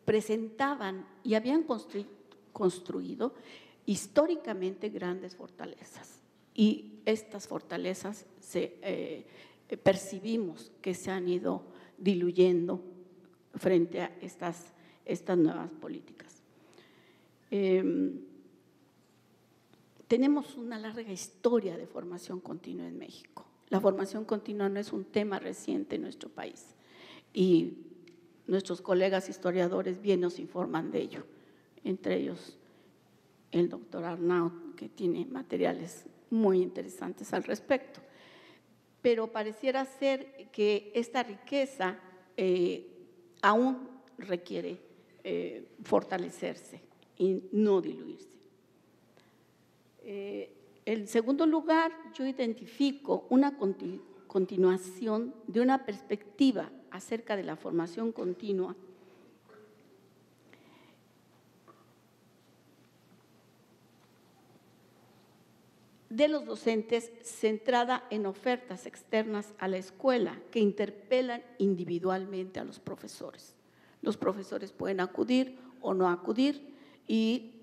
S4: presentaban y habían construido históricamente grandes fortalezas, y estas fortalezas percibimos que se han ido diluyendo frente a estas nuevas políticas. Tenemos una larga historia de formación continua en México. La formación continua no es un tema reciente en nuestro país y nuestros colegas historiadores bien nos informan de ello, entre ellos el doctor Arnaud, que tiene materiales muy interesantes al respecto. Pero pareciera ser que esta riqueza aún requiere fortalecerse y no diluirse. En segundo lugar, yo identifico una continuación de una perspectiva acerca de la formación continua de los docentes centrada en ofertas externas a la escuela que interpelan individualmente a los profesores. Los profesores pueden acudir o no acudir y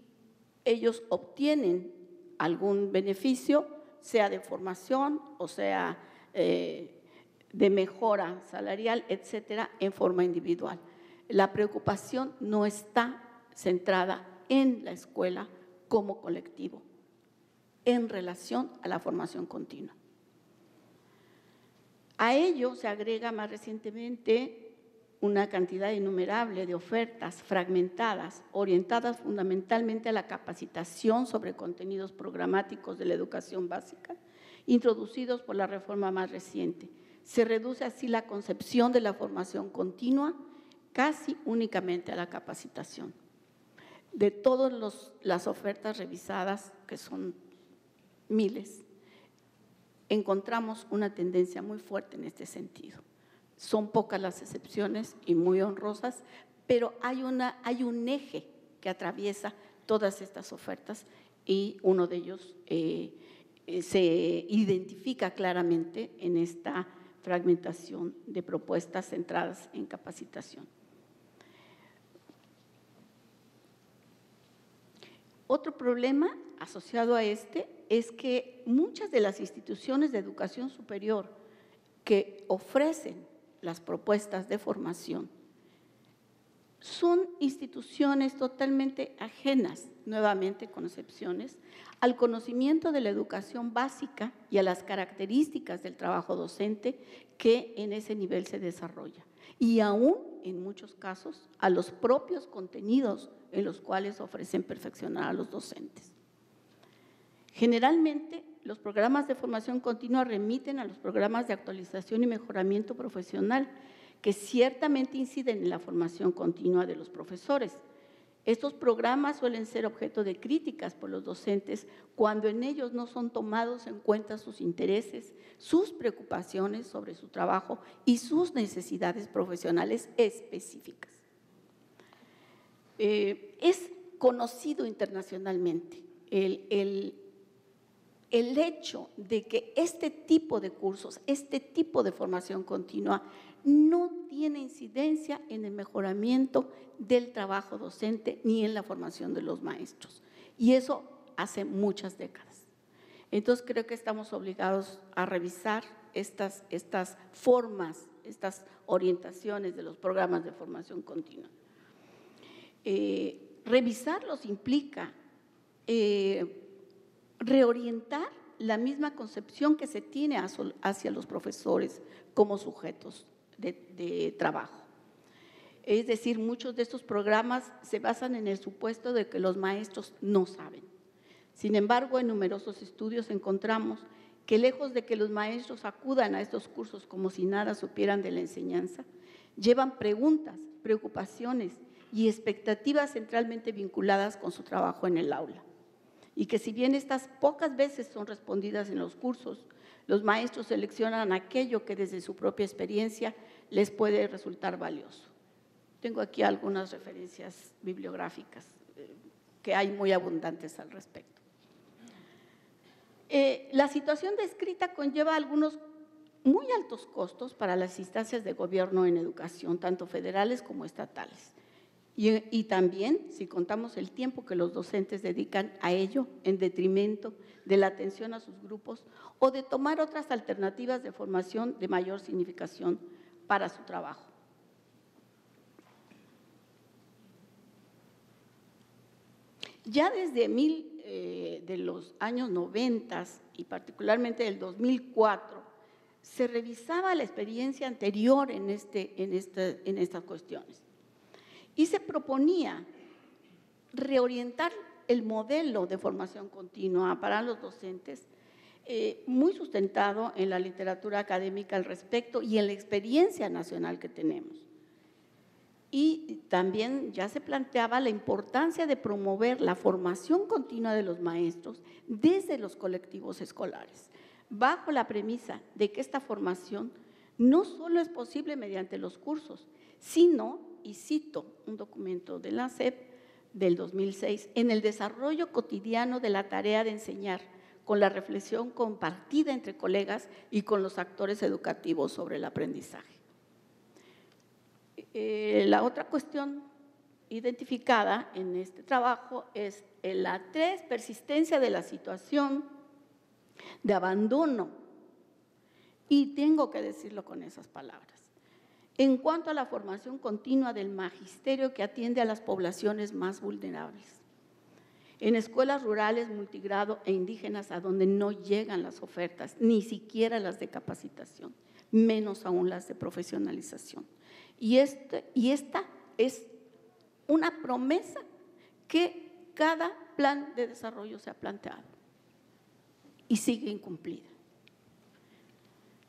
S4: ellos obtienen algún beneficio, sea de formación o sea de mejora salarial, etcétera, en forma individual. La preocupación no está centrada en la escuela como colectivo, en relación a la formación continua. A ello se agrega más recientemente una cantidad innumerable de ofertas fragmentadas, orientadas fundamentalmente a la capacitación sobre contenidos programáticos de la educación básica, introducidos por la reforma más reciente. Se reduce así la concepción de la formación continua casi únicamente a la capacitación. De todas las ofertas revisadas, que son miles, encontramos una tendencia muy fuerte en este sentido. Son pocas las excepciones y muy honrosas, pero hay un eje que atraviesa todas estas ofertas y uno de ellos se identifica claramente en esta fragmentación de propuestas centradas en capacitación. Otro problema asociado a este es que muchas de las instituciones de educación superior que ofrecen las propuestas de formación son instituciones totalmente ajenas, nuevamente con excepciones, al conocimiento de la educación básica y a las características del trabajo docente que en ese nivel se desarrolla. Y aún, en muchos casos, a los propios contenidos en los cuales ofrecen perfeccionar a los docentes. Generalmente, los programas de formación continua remiten a los programas de actualización y mejoramiento profesional, que ciertamente inciden en la formación continua de los profesores. Estos programas suelen ser objeto de críticas por los docentes cuando en ellos no son tomados en cuenta sus intereses, sus preocupaciones sobre su trabajo y sus necesidades profesionales específicas. Es conocido internacionalmente el hecho de que este tipo de cursos, este tipo de formación continua no tiene incidencia en el mejoramiento del trabajo docente ni en la formación de los maestros. Y eso hace muchas décadas. Entonces, creo que estamos obligados a revisar estas formas, estas orientaciones de los programas de formación continua. Revisarlos implica reorientar la misma concepción que se tiene hacia los profesores como sujetos de trabajo. Es decir, muchos de estos programas se basan en el supuesto de que los maestros no saben. Sin embargo, en numerosos estudios encontramos que lejos de que los maestros acudan a estos cursos como si nada supieran de la enseñanza, llevan preguntas, preocupaciones y expectativas centralmente vinculadas con su trabajo en el aula. Y que si bien estas pocas veces son respondidas en los cursos, los maestros seleccionan aquello que desde su propia experiencia les puede resultar valioso. Tengo aquí algunas referencias bibliográficas que hay muy abundantes al respecto. La situación descrita conlleva algunos muy altos costos para las instancias de gobierno en educación, tanto federales como estatales. Y también, si contamos el tiempo que los docentes dedican a ello, en detrimento de la atención a sus grupos o de tomar otras alternativas de formación de mayor significación para su trabajo. Ya desde de los años 90 y particularmente del 2004, se revisaba la experiencia anterior en estas cuestiones y se proponía reorientar el modelo de formación continua para los docentes, muy sustentado en la literatura académica al respecto y en la experiencia nacional que tenemos. Y también ya se planteaba la importancia de promover la formación continua de los maestros desde los colectivos escolares, bajo la premisa de que esta formación no solo es posible mediante los cursos, sino, y cito un documento de la SEP del 2006, en el desarrollo cotidiano de la tarea de enseñar, con la reflexión compartida entre colegas y con los actores educativos sobre el aprendizaje. La otra cuestión identificada en este trabajo es la persistencia de la situación de abandono, y tengo que decirlo con esas palabras, en cuanto a la formación continua del magisterio que atiende a las poblaciones más vulnerables, en escuelas rurales, multigrado e indígenas a donde no llegan las ofertas, ni siquiera las de capacitación, menos aún las de profesionalización. Y esta es una promesa que cada plan de desarrollo se ha planteado y sigue incumplida.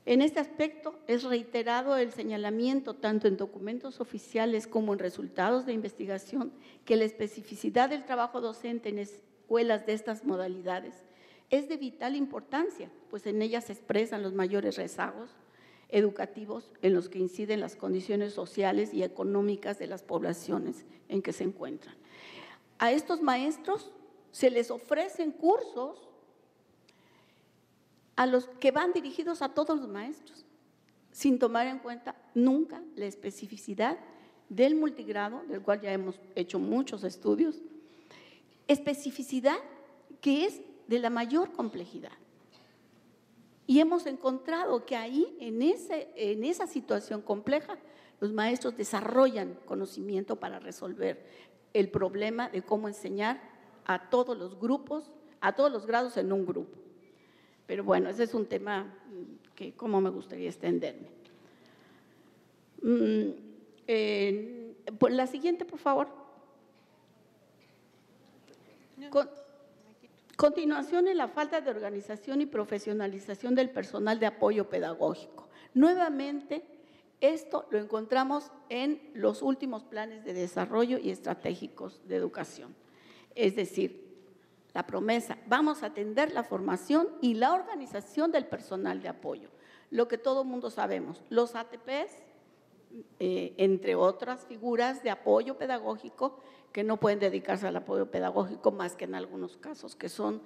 S4: En este aspecto es reiterado el señalamiento, tanto en documentos oficiales como en resultados de investigación, que la especificidad del trabajo docente en escuelas de estas modalidades es de vital importancia, pues en ellas se expresan los mayores rezagos educativos en los que inciden las condiciones sociales y económicas de las poblaciones en que se encuentran. A estos maestros se les ofrecen cursos a los que van dirigidos a todos los maestros, sin tomar en cuenta nunca la especificidad del multigrado, del cual ya hemos hecho muchos estudios, especificidad que es de la mayor complejidad. Y hemos encontrado que ahí, en esa situación compleja, los maestros desarrollan conocimiento para resolver el problema de cómo enseñar a todos los grupos, a todos los grados en un grupo. Pero bueno, ese es un tema que como me gustaría extenderme. La siguiente, por favor. Continuación en la falta de organización y profesionalización del personal de apoyo pedagógico. Nuevamente, esto lo encontramos en los últimos planes de desarrollo y estratégicos de educación. Es decir, la promesa, vamos a atender la formación y la organización del personal de apoyo. Lo que todo el mundo sabemos, los ATPs, entre otras figuras de apoyo pedagógico, que no pueden dedicarse al apoyo pedagógico más que en algunos casos que son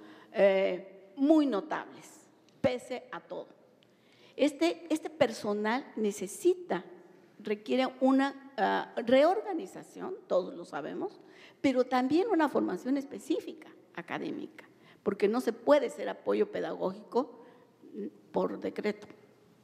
S4: muy notables, pese a todo. Este personal requiere una reorganización, todos lo sabemos, pero también una formación específica académica, porque no se puede ser apoyo pedagógico por decreto.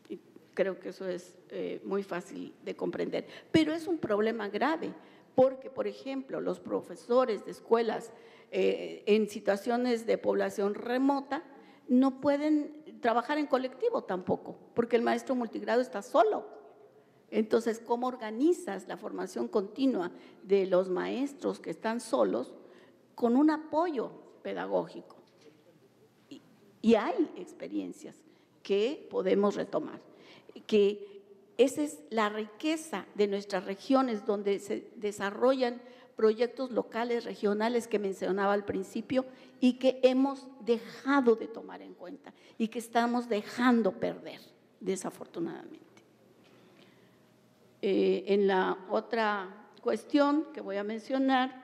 S4: Y creo que eso es muy fácil de comprender, pero es un problema grave, porque, por ejemplo, los profesores de escuelas en situaciones de población remota no pueden trabajar en colectivo tampoco, porque el maestro multigrado está solo. Entonces, ¿cómo organizas la formación continua de los maestros que están solos con un apoyo pedagógico? Y hay experiencias que podemos retomar, que esa es la riqueza de nuestras regiones, donde se desarrollan proyectos locales, regionales que mencionaba al principio y que hemos dejado de tomar en cuenta y que estamos dejando perder, desafortunadamente. En la otra cuestión que voy a mencionar,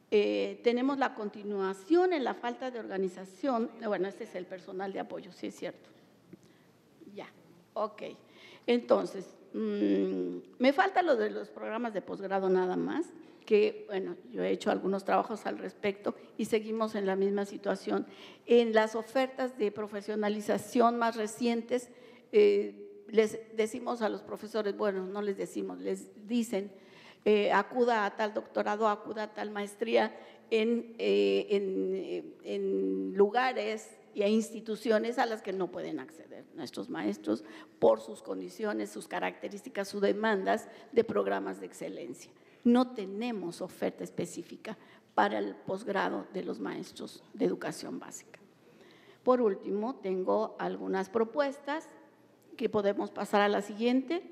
S4: tenemos la continuación en la falta de organización. Bueno, este es el personal de apoyo, sí es cierto. Ya, ok. Entonces, me falta lo de los programas de posgrado nada más, que bueno, yo he hecho algunos trabajos al respecto y seguimos en la misma situación. En las ofertas de profesionalización más recientes, les decimos a los profesores, bueno, no les decimos, les dicen, acuda a tal doctorado, acuda a tal maestría, en lugares y a instituciones a las que no pueden acceder nuestros maestros por sus condiciones, sus características, sus demandas de programas de excelencia. No tenemos oferta específica para el posgrado de los maestros de educación básica. Por último, tengo algunas propuestas que podemos pasar a la siguiente.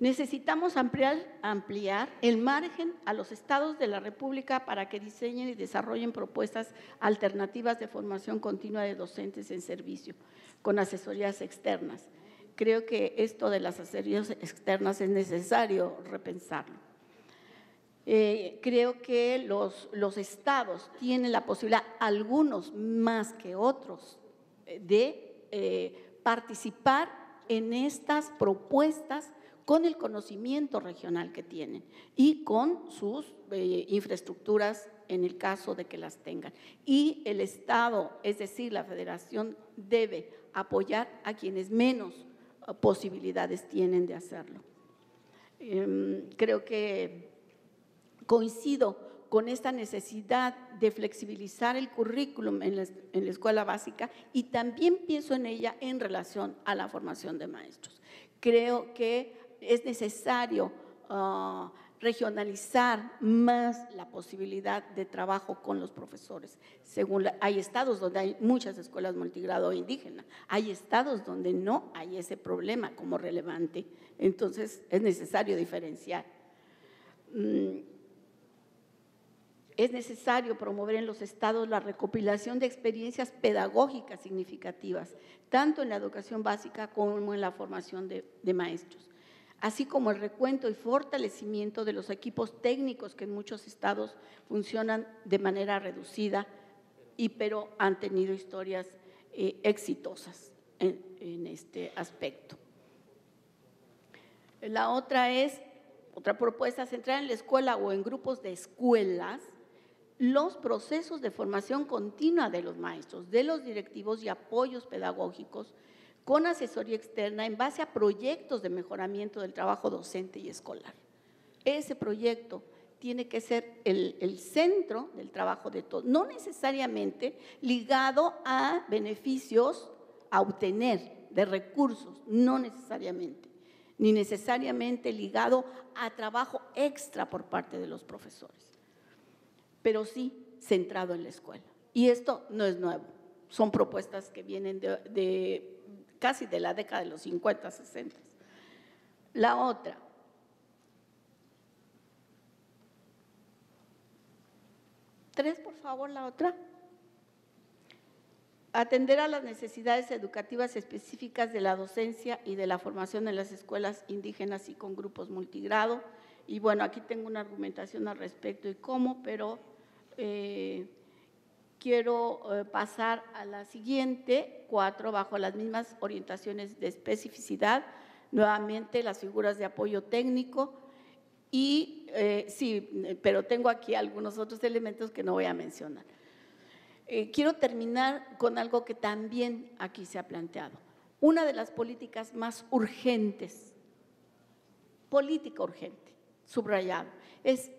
S4: Necesitamos ampliar el margen a los estados de la República para que diseñen y desarrollen propuestas alternativas de formación continua de docentes en servicio, con asesorías externas. Creo que esto de las asesorías externas es necesario repensarlo. Creo que los estados tienen la posibilidad, algunos más que otros, de participar en estas propuestas con el conocimiento regional que tienen y con sus infraestructuras en el caso de que las tengan. Y el Estado, es decir, la Federación, debe apoyar a quienes menos posibilidades tienen de hacerlo. Creo que coincido con esta necesidad de flexibilizar el currículum en la escuela básica y también pienso en ella en relación a la formación de maestros. Creo que es necesario regionalizar más la posibilidad de trabajo con los profesores. Hay estados donde hay muchas escuelas multigrado indígena, hay estados donde no hay ese problema como relevante, entonces es necesario diferenciar. Es necesario promover en los estados la recopilación de experiencias pedagógicas significativas, tanto en la educación básica como en la formación de maestros, así como el recuento y fortalecimiento de los equipos técnicos que en muchos estados funcionan de manera reducida, pero han tenido historias exitosas en este aspecto. La otra propuesta, centrar en la escuela o en grupos de escuelas los procesos de formación continua de los maestros, de los directivos y apoyos pedagógicos con asesoría externa en base a proyectos de mejoramiento del trabajo docente y escolar. Ese proyecto tiene que ser el centro del trabajo de todos, no necesariamente ligado a beneficios a obtener de recursos, no necesariamente, ni necesariamente ligado a trabajo extra por parte de los profesores, pero sí centrado en la escuela. Y esto no es nuevo, son propuestas que vienen casi de la década de los 50, 60. La otra, por favor, la otra. Atender a las necesidades educativas específicas de la docencia y de la formación en las escuelas indígenas y con grupos multigrado. Y bueno, aquí tengo una argumentación al respecto y cómo, pero quiero pasar a la siguiente, 4, bajo las mismas orientaciones de especificidad, nuevamente las figuras de apoyo técnico y sí, pero tengo aquí algunos otros elementos que no voy a mencionar. Quiero terminar con algo que también aquí se ha planteado. Una de las políticas más urgentes, política urgente, subrayado, es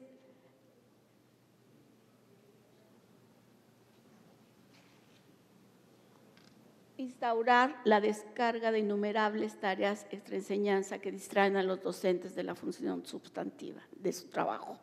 S4: instaurar la descarga de innumerables tareas extraenseñanza que distraen a los docentes de la función sustantiva de su trabajo.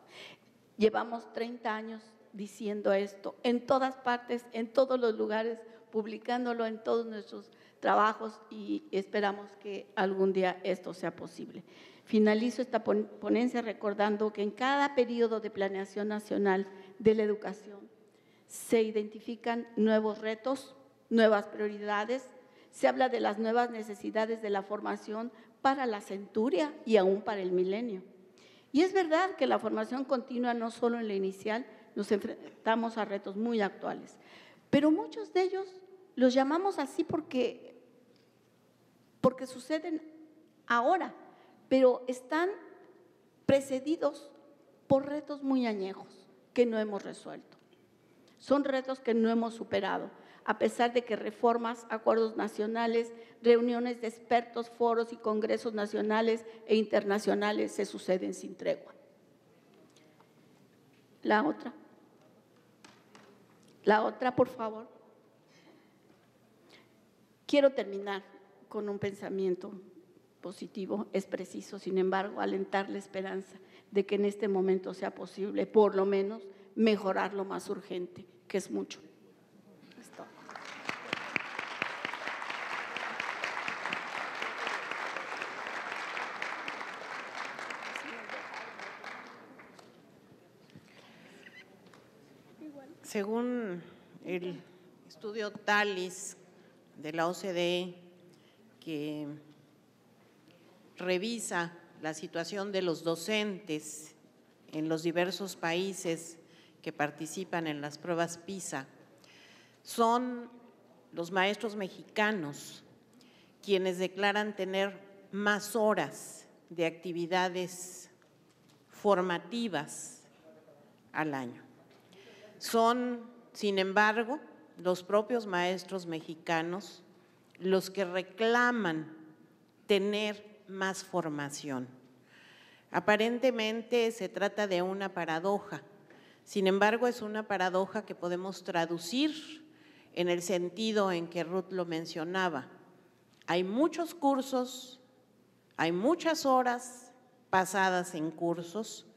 S4: Llevamos 30 años diciendo esto en todas partes, en todos los lugares, publicándolo en todos nuestros trabajos y esperamos que algún día esto sea posible. Finalizo esta ponencia recordando que en cada periodo de planeación nacional de la educación se identifican nuevos retos, nuevas prioridades, se habla de las nuevas necesidades de la formación para la centuria y aún para el milenio. Y es verdad que la formación continua, no solo en la inicial, nos enfrentamos a retos muy actuales, pero muchos de ellos los llamamos así porque suceden ahora, pero están precedidos por retos muy añejos que no hemos resuelto. Son retos que no hemos superado, a pesar de que reformas, acuerdos nacionales, reuniones de expertos, foros y congresos nacionales e internacionales se suceden sin tregua. La otra. La otra, por favor. Quiero terminar con un pensamiento positivo, es preciso, sin embargo, alentar la esperanza de que en este momento sea posible, por lo menos, mejorar lo más urgente, que es mucho. Es todo.
S1: Según el estudio TALIS de la OCDE, que revisa la situación de los docentes en los diversos países que participan en las pruebas PISA, son los maestros mexicanos quienes declaran tener más horas de actividades formativas al año. Son, sin embargo, los propios maestros mexicanos los que reclaman tener más formación. Aparentemente se trata de una paradoja, sin embargo es una paradoja que podemos traducir en el sentido en que Ruth lo mencionaba. Hay muchos cursos, hay muchas horas pasadas en cursos,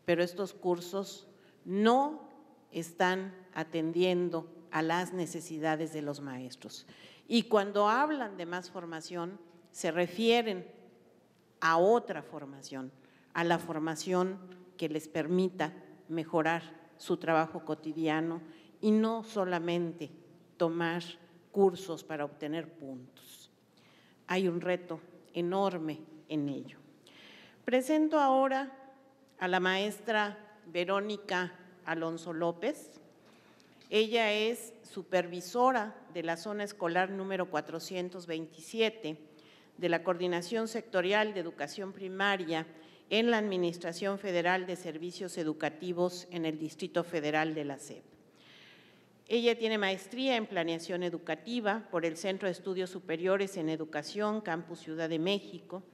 S1: pero estos cursos no están atendiendo a las necesidades de los maestros. Y cuando hablan de más formación, se refieren a otra formación, a la formación que les permita mejorar su trabajo cotidiano y no solamente tomar cursos para obtener puntos. Hay un reto enorme en ello. Presento ahora a la maestra Verónica Alonso López. Ella es supervisora de la zona escolar número 427 de la Coordinación Sectorial de Educación Primaria en la Administración Federal de Servicios Educativos en el Distrito Federal de la SEP. Ella tiene maestría en Planeación Educativa por el Centro de Estudios Superiores en Educación, Campus Ciudad de México.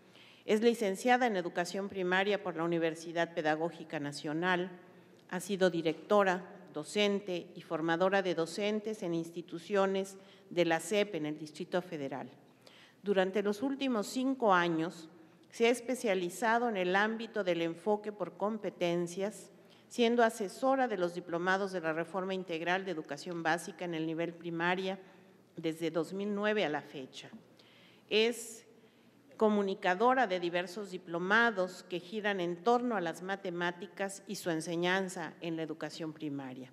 S1: Es licenciada en Educación Primaria por la Universidad Pedagógica Nacional. Ha sido directora, docente y formadora de docentes en instituciones de la SEP en el Distrito Federal. Durante los últimos 5 años se ha especializado en el ámbito del enfoque por competencias, siendo asesora de los diplomados de la Reforma Integral de Educación Básica en el nivel primaria desde 2009 a la fecha. Es comunicadora de diversos diplomados que giran en torno a las matemáticas y su enseñanza en la educación primaria.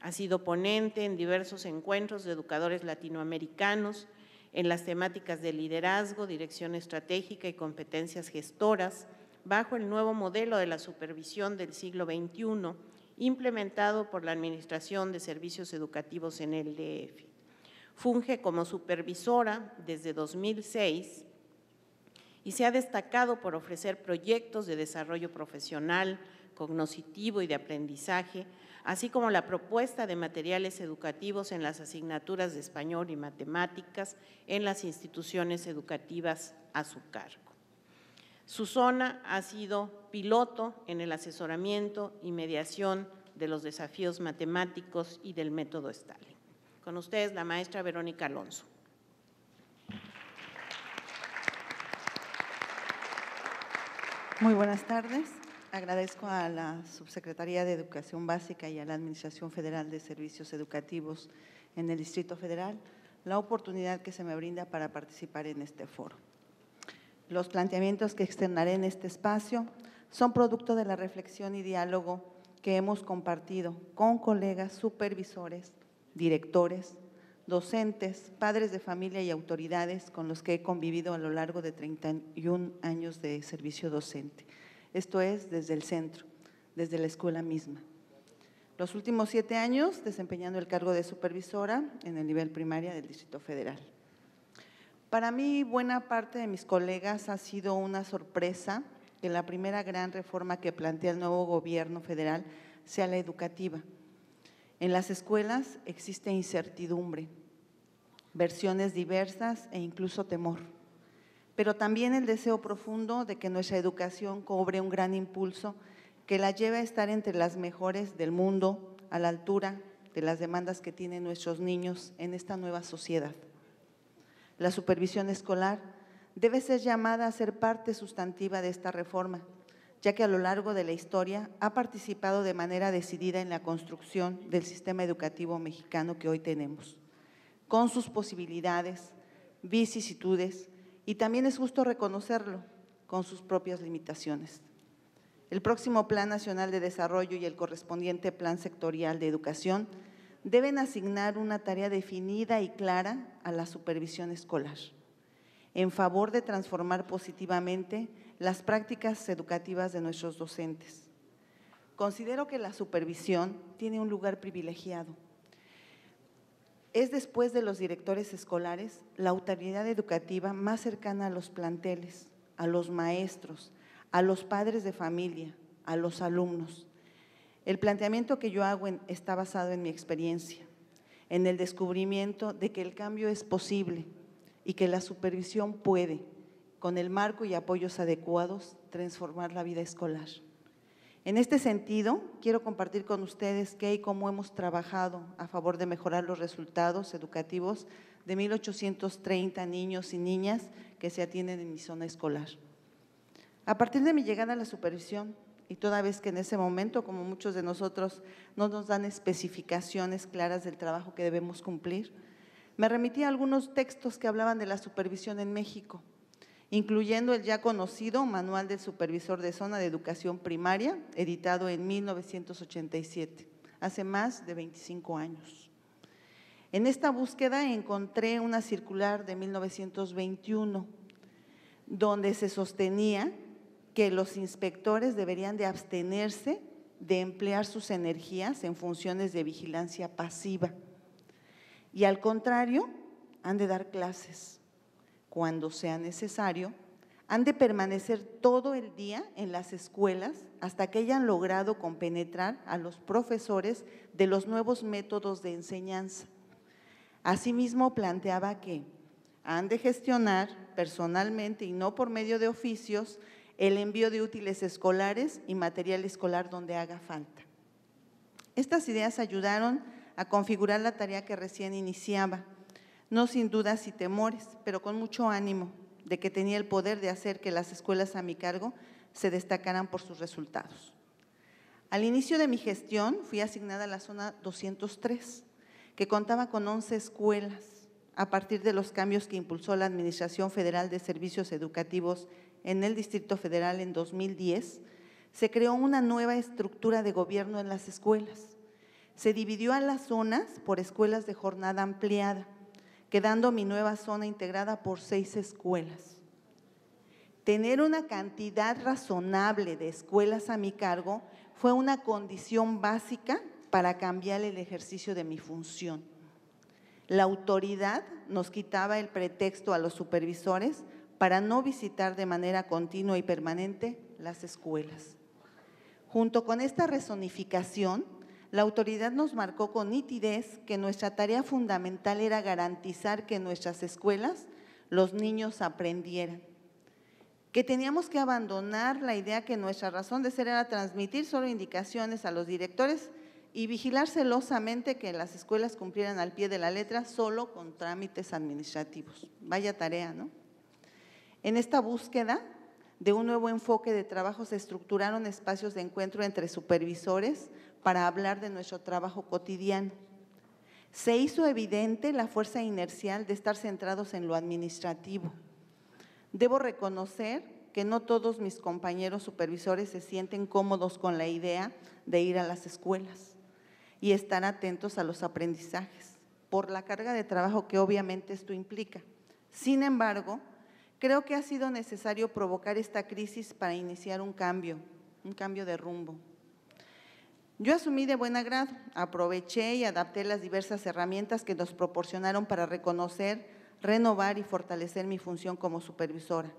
S1: Ha sido ponente en diversos encuentros de educadores latinoamericanos en las temáticas de liderazgo, dirección estratégica y competencias gestoras, bajo el nuevo modelo de la supervisión del siglo XXI, implementado por la Administración de Servicios Educativos en el DF. Funge como supervisora desde 2006 y se ha destacado por ofrecer proyectos de desarrollo profesional, cognitivo y de aprendizaje, así como la propuesta de materiales educativos en las asignaturas de español y matemáticas en las instituciones educativas a su cargo. Su zona ha sido piloto en el asesoramiento y mediación de los desafíos matemáticos y del método Stalin. Con ustedes, la maestra Verónica Alonso.
S5: Muy buenas tardes. Agradezco a la Subsecretaría de Educación Básica y a la Administración Federal de Servicios Educativos en el Distrito Federal la oportunidad que se me brinda para participar en este foro. Los planteamientos que externaré en este espacio son producto de la reflexión y diálogo que hemos compartido con colegas supervisores, directores, docentes, padres de familia y autoridades con los que he convivido a lo largo de 31 años de servicio docente. Esto es, desde el centro, desde la escuela misma. Los últimos 7 años desempeñando el cargo de supervisora en el nivel primaria del Distrito Federal. Para mí, buena parte de mis colegas ha sido una sorpresa que la primera gran reforma que plantea el nuevo gobierno federal sea la educativa. En las escuelas existe incertidumbre, versiones diversas e incluso temor, pero también el deseo profundo de que nuestra educación cobre un gran impulso que la lleve a estar entre las mejores del mundo, a la altura de las demandas que tienen nuestros niños en esta nueva sociedad. La supervisión escolar debe ser llamada a ser parte sustantiva de esta reforma, ya que a lo largo de la historia ha participado de manera decidida en la construcción del sistema educativo mexicano que hoy tenemos, con sus posibilidades, vicisitudes y también es justo reconocerlo, con sus propias limitaciones. El próximo Plan Nacional de Desarrollo y el correspondiente Plan Sectorial de Educación deben asignar una tarea definida y clara a la supervisión escolar, en favor de transformar positivamente las prácticas educativas de nuestros docentes. Considero que la supervisión tiene un lugar privilegiado. Es después de los directores escolares la autoridad educativa más cercana a los planteles, a los maestros, a los padres de familia, a los alumnos. El planteamiento que yo hago está basado en mi experiencia, en el descubrimiento de que el cambio es posible y que la supervisión puede, con el marco y apoyos adecuados, transformar la vida escolar. En este sentido, quiero compartir con ustedes qué y cómo hemos trabajado a favor de mejorar los resultados educativos de 1,830 niños y niñas que se atienden en mi zona escolar. A partir de mi llegada a la supervisión, y toda vez que en ese momento, como muchos de nosotros, no nos dan especificaciones claras del trabajo que debemos cumplir, me remití a algunos textos que hablaban de la supervisión en México, incluyendo el ya conocido Manual del Supervisor de Zona de Educación Primaria, editado en 1987, hace más de 25 años. En esta búsqueda encontré una circular de 1921, donde se sostenía que los inspectores deberían de abstenerse de emplear sus energías en funciones de vigilancia pasiva y al contrario, han de dar clases. Cuando sea necesario, han de permanecer todo el día en las escuelas hasta que hayan logrado compenetrar a los profesores de los nuevos métodos de enseñanza. Asimismo, planteaba que han de gestionar personalmente y no por medio de oficios el envío de útiles escolares y material escolar donde haga falta. Estas ideas ayudaron a configurar la tarea que recién iniciaba, no sin dudas y temores, pero con mucho ánimo de que tenía el poder de hacer que las escuelas a mi cargo se destacaran por sus resultados. Al inicio de mi gestión fui asignada a la zona 203, que contaba con 11 escuelas, a partir de los cambios que impulsó la Administración Federal de Servicios Educativos en el Distrito Federal en 2010, se creó una nueva estructura de gobierno en las escuelas. Se dividió a las zonas por escuelas de jornada ampliada, quedando mi nueva zona integrada por 6 escuelas. Tener una cantidad razonable de escuelas a mi cargo fue una condición básica para cambiar el ejercicio de mi función. La autoridad nos quitaba el pretexto a los supervisores para no visitar de manera continua y permanente las escuelas. Junto con esta rezonificación, la autoridad nos marcó con nitidez que nuestra tarea fundamental era garantizar que en nuestras escuelas los niños aprendieran, que teníamos que abandonar la idea que nuestra razón de ser era transmitir solo indicaciones a los directores y vigilar celosamente que las escuelas cumplieran al pie de la letra solo con trámites administrativos. Vaya tarea, ¿no? En esta búsqueda de un nuevo enfoque de trabajo se estructuraron espacios de encuentro entre supervisores para hablar de nuestro trabajo cotidiano. Se hizo evidente la fuerza inercial de estar centrados en lo administrativo. Debo reconocer que no todos mis compañeros supervisores se sienten cómodos con la idea de ir a las escuelas y estar atentos a los aprendizajes, por la carga de trabajo que obviamente esto implica. Sin embargo, creo que ha sido necesario provocar esta crisis para iniciar un cambio de rumbo. Yo asumí de buen agrado, aproveché y adapté las diversas herramientas que nos proporcionaron para reconocer, renovar y fortalecer mi función como supervisora.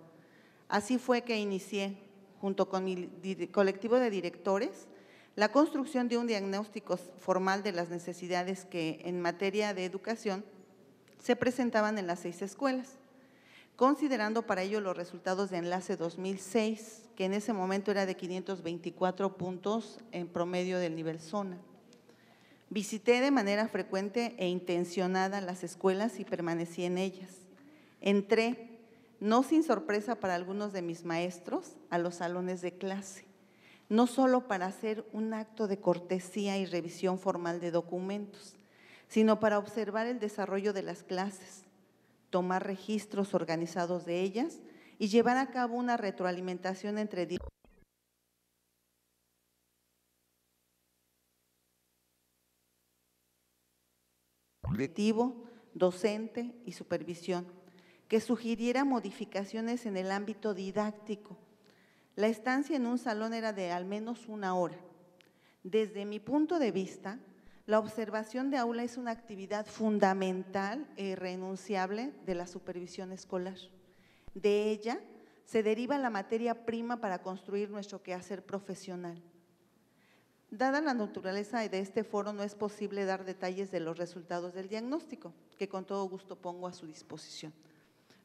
S5: Así fue que inicié, junto con mi colectivo de directores, la construcción de un diagnóstico formal de las necesidades que en materia de educación se presentaban en las 6 escuelas, considerando para ello los resultados de Enlace 2006, que en ese momento era de 524 puntos en promedio del nivel zona. Visité de manera frecuente e intencionada las escuelas y permanecí en ellas. Entré, no sin sorpresa para algunos de mis maestros, a los salones de clase, no solo para hacer un acto de cortesía y revisión formal de documentos, sino para observar el desarrollo de las clases, tomar registros organizados de ellas y llevar a cabo una retroalimentación entre directivo, docente y supervisión, que sugiriera modificaciones en el ámbito didáctico. La estancia en un salón era de al menos 1 hora. Desde mi punto de vista, la observación de aula es una actividad fundamental e irrenunciable de la supervisión escolar. De ella se deriva la materia prima para construir nuestro quehacer profesional. Dada la naturaleza de este foro, no es posible dar detalles de los resultados del diagnóstico, que con todo gusto pongo a su disposición.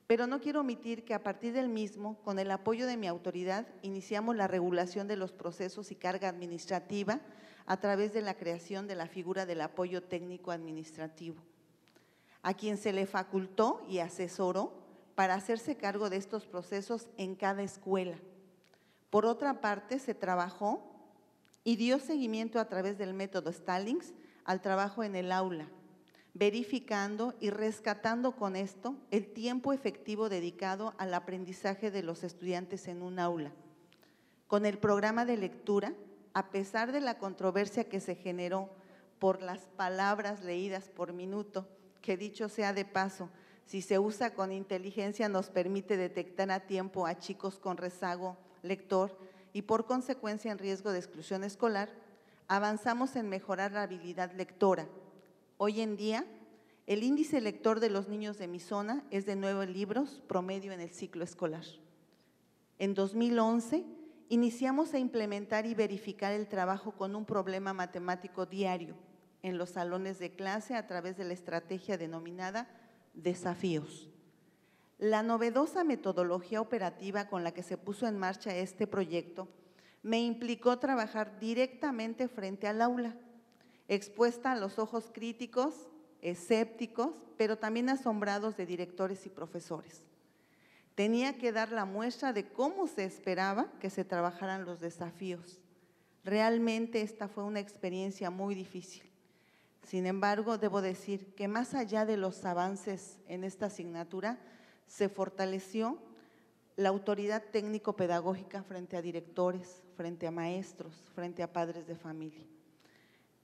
S5: Pero no quiero omitir que a partir del mismo, con el apoyo de mi autoridad, iniciamos la regulación de los procesos y carga administrativa a través de la creación de la figura del apoyo técnico administrativo, a quien se le facultó y asesoró para hacerse cargo de estos procesos en cada escuela. Por otra parte, se trabajó y dio seguimiento a través del método Stallings al trabajo en el aula, verificando y rescatando con esto el tiempo efectivo dedicado al aprendizaje de los estudiantes en un aula. Con el programa de lectura, a pesar de la controversia que se generó por las palabras leídas por minuto, que dicho sea de paso, si se usa con inteligencia nos permite detectar a tiempo a chicos con rezago lector y por consecuencia en riesgo de exclusión escolar, avanzamos en mejorar la habilidad lectora. Hoy en día, el índice lector de los niños de mi zona es de 9 libros promedio en el ciclo escolar. En 2011, iniciamos a implementar y verificar el trabajo con un problema matemático diario en los salones de clase a través de la estrategia denominada Desafíos. La novedosa metodología operativa con la que se puso en marcha este proyecto me implicó trabajar directamente frente al aula, expuesta a los ojos críticos, escépticos, pero también asombrados de directores y profesores. Tenía que dar la muestra de cómo se esperaba que se trabajaran los desafíos. Realmente esta fue una experiencia muy difícil. Sin embargo, debo decir que más allá de los avances en esta asignatura, se fortaleció la autoridad técnico-pedagógica frente a directores, frente a maestros, frente a padres de familia.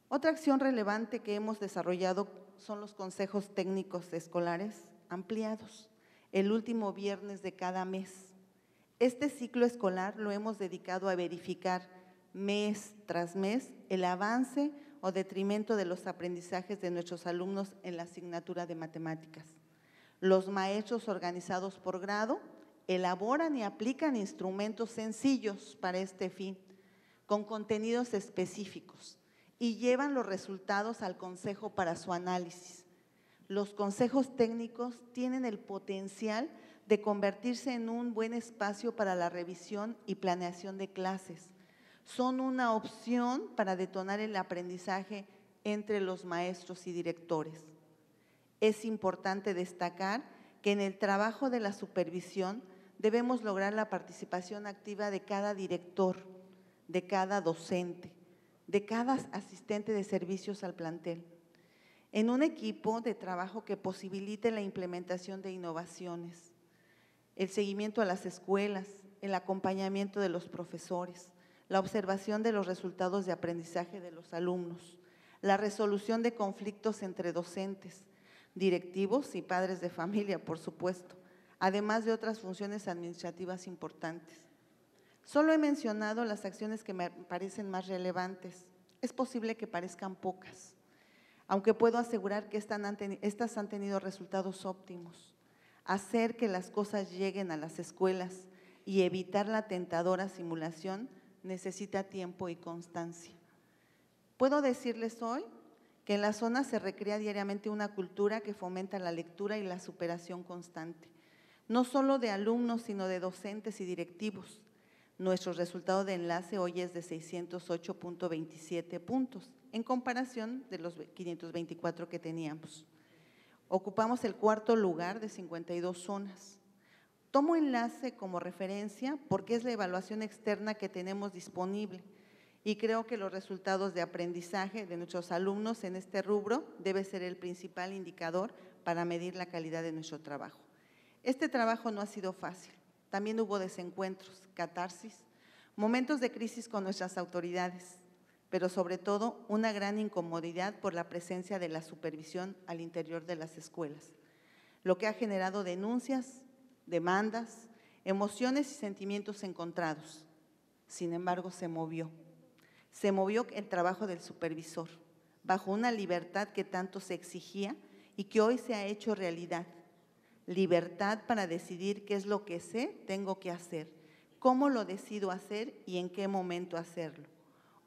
S5: Otra acción relevante que hemos desarrollado son los consejos técnicos escolares ampliados, el último viernes de cada mes. Este ciclo escolar lo hemos dedicado a verificar mes tras mes el avance o detrimento de los aprendizajes de nuestros alumnos en la asignatura de matemáticas. Los maestros organizados por grado elaboran y aplican instrumentos sencillos para este fin, con contenidos específicos, y llevan los resultados al consejo para su análisis. Los consejos técnicos tienen el potencial de convertirse en un buen espacio para la revisión y planeación de clases. Son una opción para detonar el aprendizaje entre los maestros y directores. Es importante destacar que en el trabajo de la supervisión debemos lograr la participación activa de cada director, de cada docente, de cada asistente de servicios al plantel, en un equipo de trabajo que posibilite la implementación de innovaciones, el seguimiento a las escuelas, el acompañamiento de los profesores, la observación de los resultados de aprendizaje de los alumnos, la resolución de conflictos entre docentes, directivos y padres de familia, por supuesto, además de otras funciones administrativas importantes. Solo he mencionado las acciones que me parecen más relevantes. Es posible que parezcan pocas, aunque puedo asegurar que estas han tenido resultados óptimos. Hacer que las cosas lleguen a las escuelas y evitar la tentadora simulación necesita tiempo y constancia. Puedo decirles hoy que en la zona se recrea diariamente una cultura que fomenta la lectura y la superación constante, no solo de alumnos, sino de docentes y directivos. Nuestro resultado de enlace hoy es de 608.27 puntos, en comparación de los 524 que teníamos. Ocupamos el cuarto lugar de 52 zonas. Tomo enlace como referencia porque es la evaluación externa que tenemos disponible y creo que los resultados de aprendizaje de nuestros alumnos en este rubro debe ser el principal indicador para medir la calidad de nuestro trabajo. Este trabajo no ha sido fácil, también hubo desencuentros, catarsis, momentos de crisis con nuestras autoridades, pero sobre todo una gran incomodidad por la presencia de la supervisión al interior de las escuelas, lo que ha generado denuncias, demandas, emociones y sentimientos encontrados. Sin embargo, se movió el trabajo del supervisor, bajo una libertad que tanto se exigía y que hoy se ha hecho realidad. Libertad para decidir qué es lo que sé, tengo que hacer, cómo lo decido hacer y en qué momento hacerlo.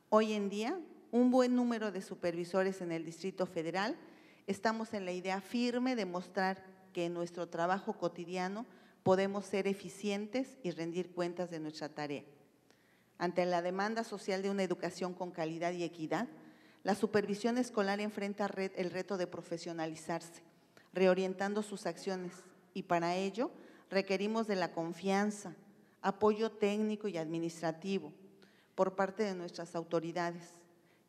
S5: Hoy en día, un buen número de supervisores en el Distrito Federal estamos en la idea firme de mostrar que en nuestro trabajo cotidiano podemos ser eficientes y rendir cuentas de nuestra tarea. Ante la demanda social de una educación con calidad y equidad, la supervisión escolar enfrenta el reto de profesionalizarse, reorientando sus acciones, y para ello requerimos de la confianza, apoyo técnico y administrativo por parte de nuestras autoridades,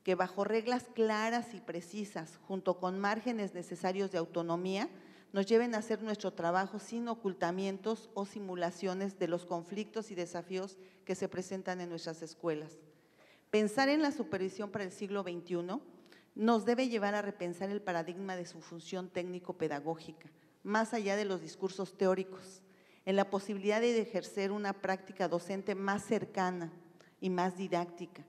S5: que bajo reglas claras y precisas, junto con márgenes necesarios de autonomía, nos lleven a hacer nuestro trabajo sin ocultamientos o simulaciones de los conflictos y desafíos que se presentan en nuestras escuelas. Pensar en la supervisión para el siglo XXI nos debe llevar a repensar el paradigma de su función técnico-pedagógica, más allá de los discursos teóricos, en la posibilidad de ejercer una práctica docente más cercana y más didáctica,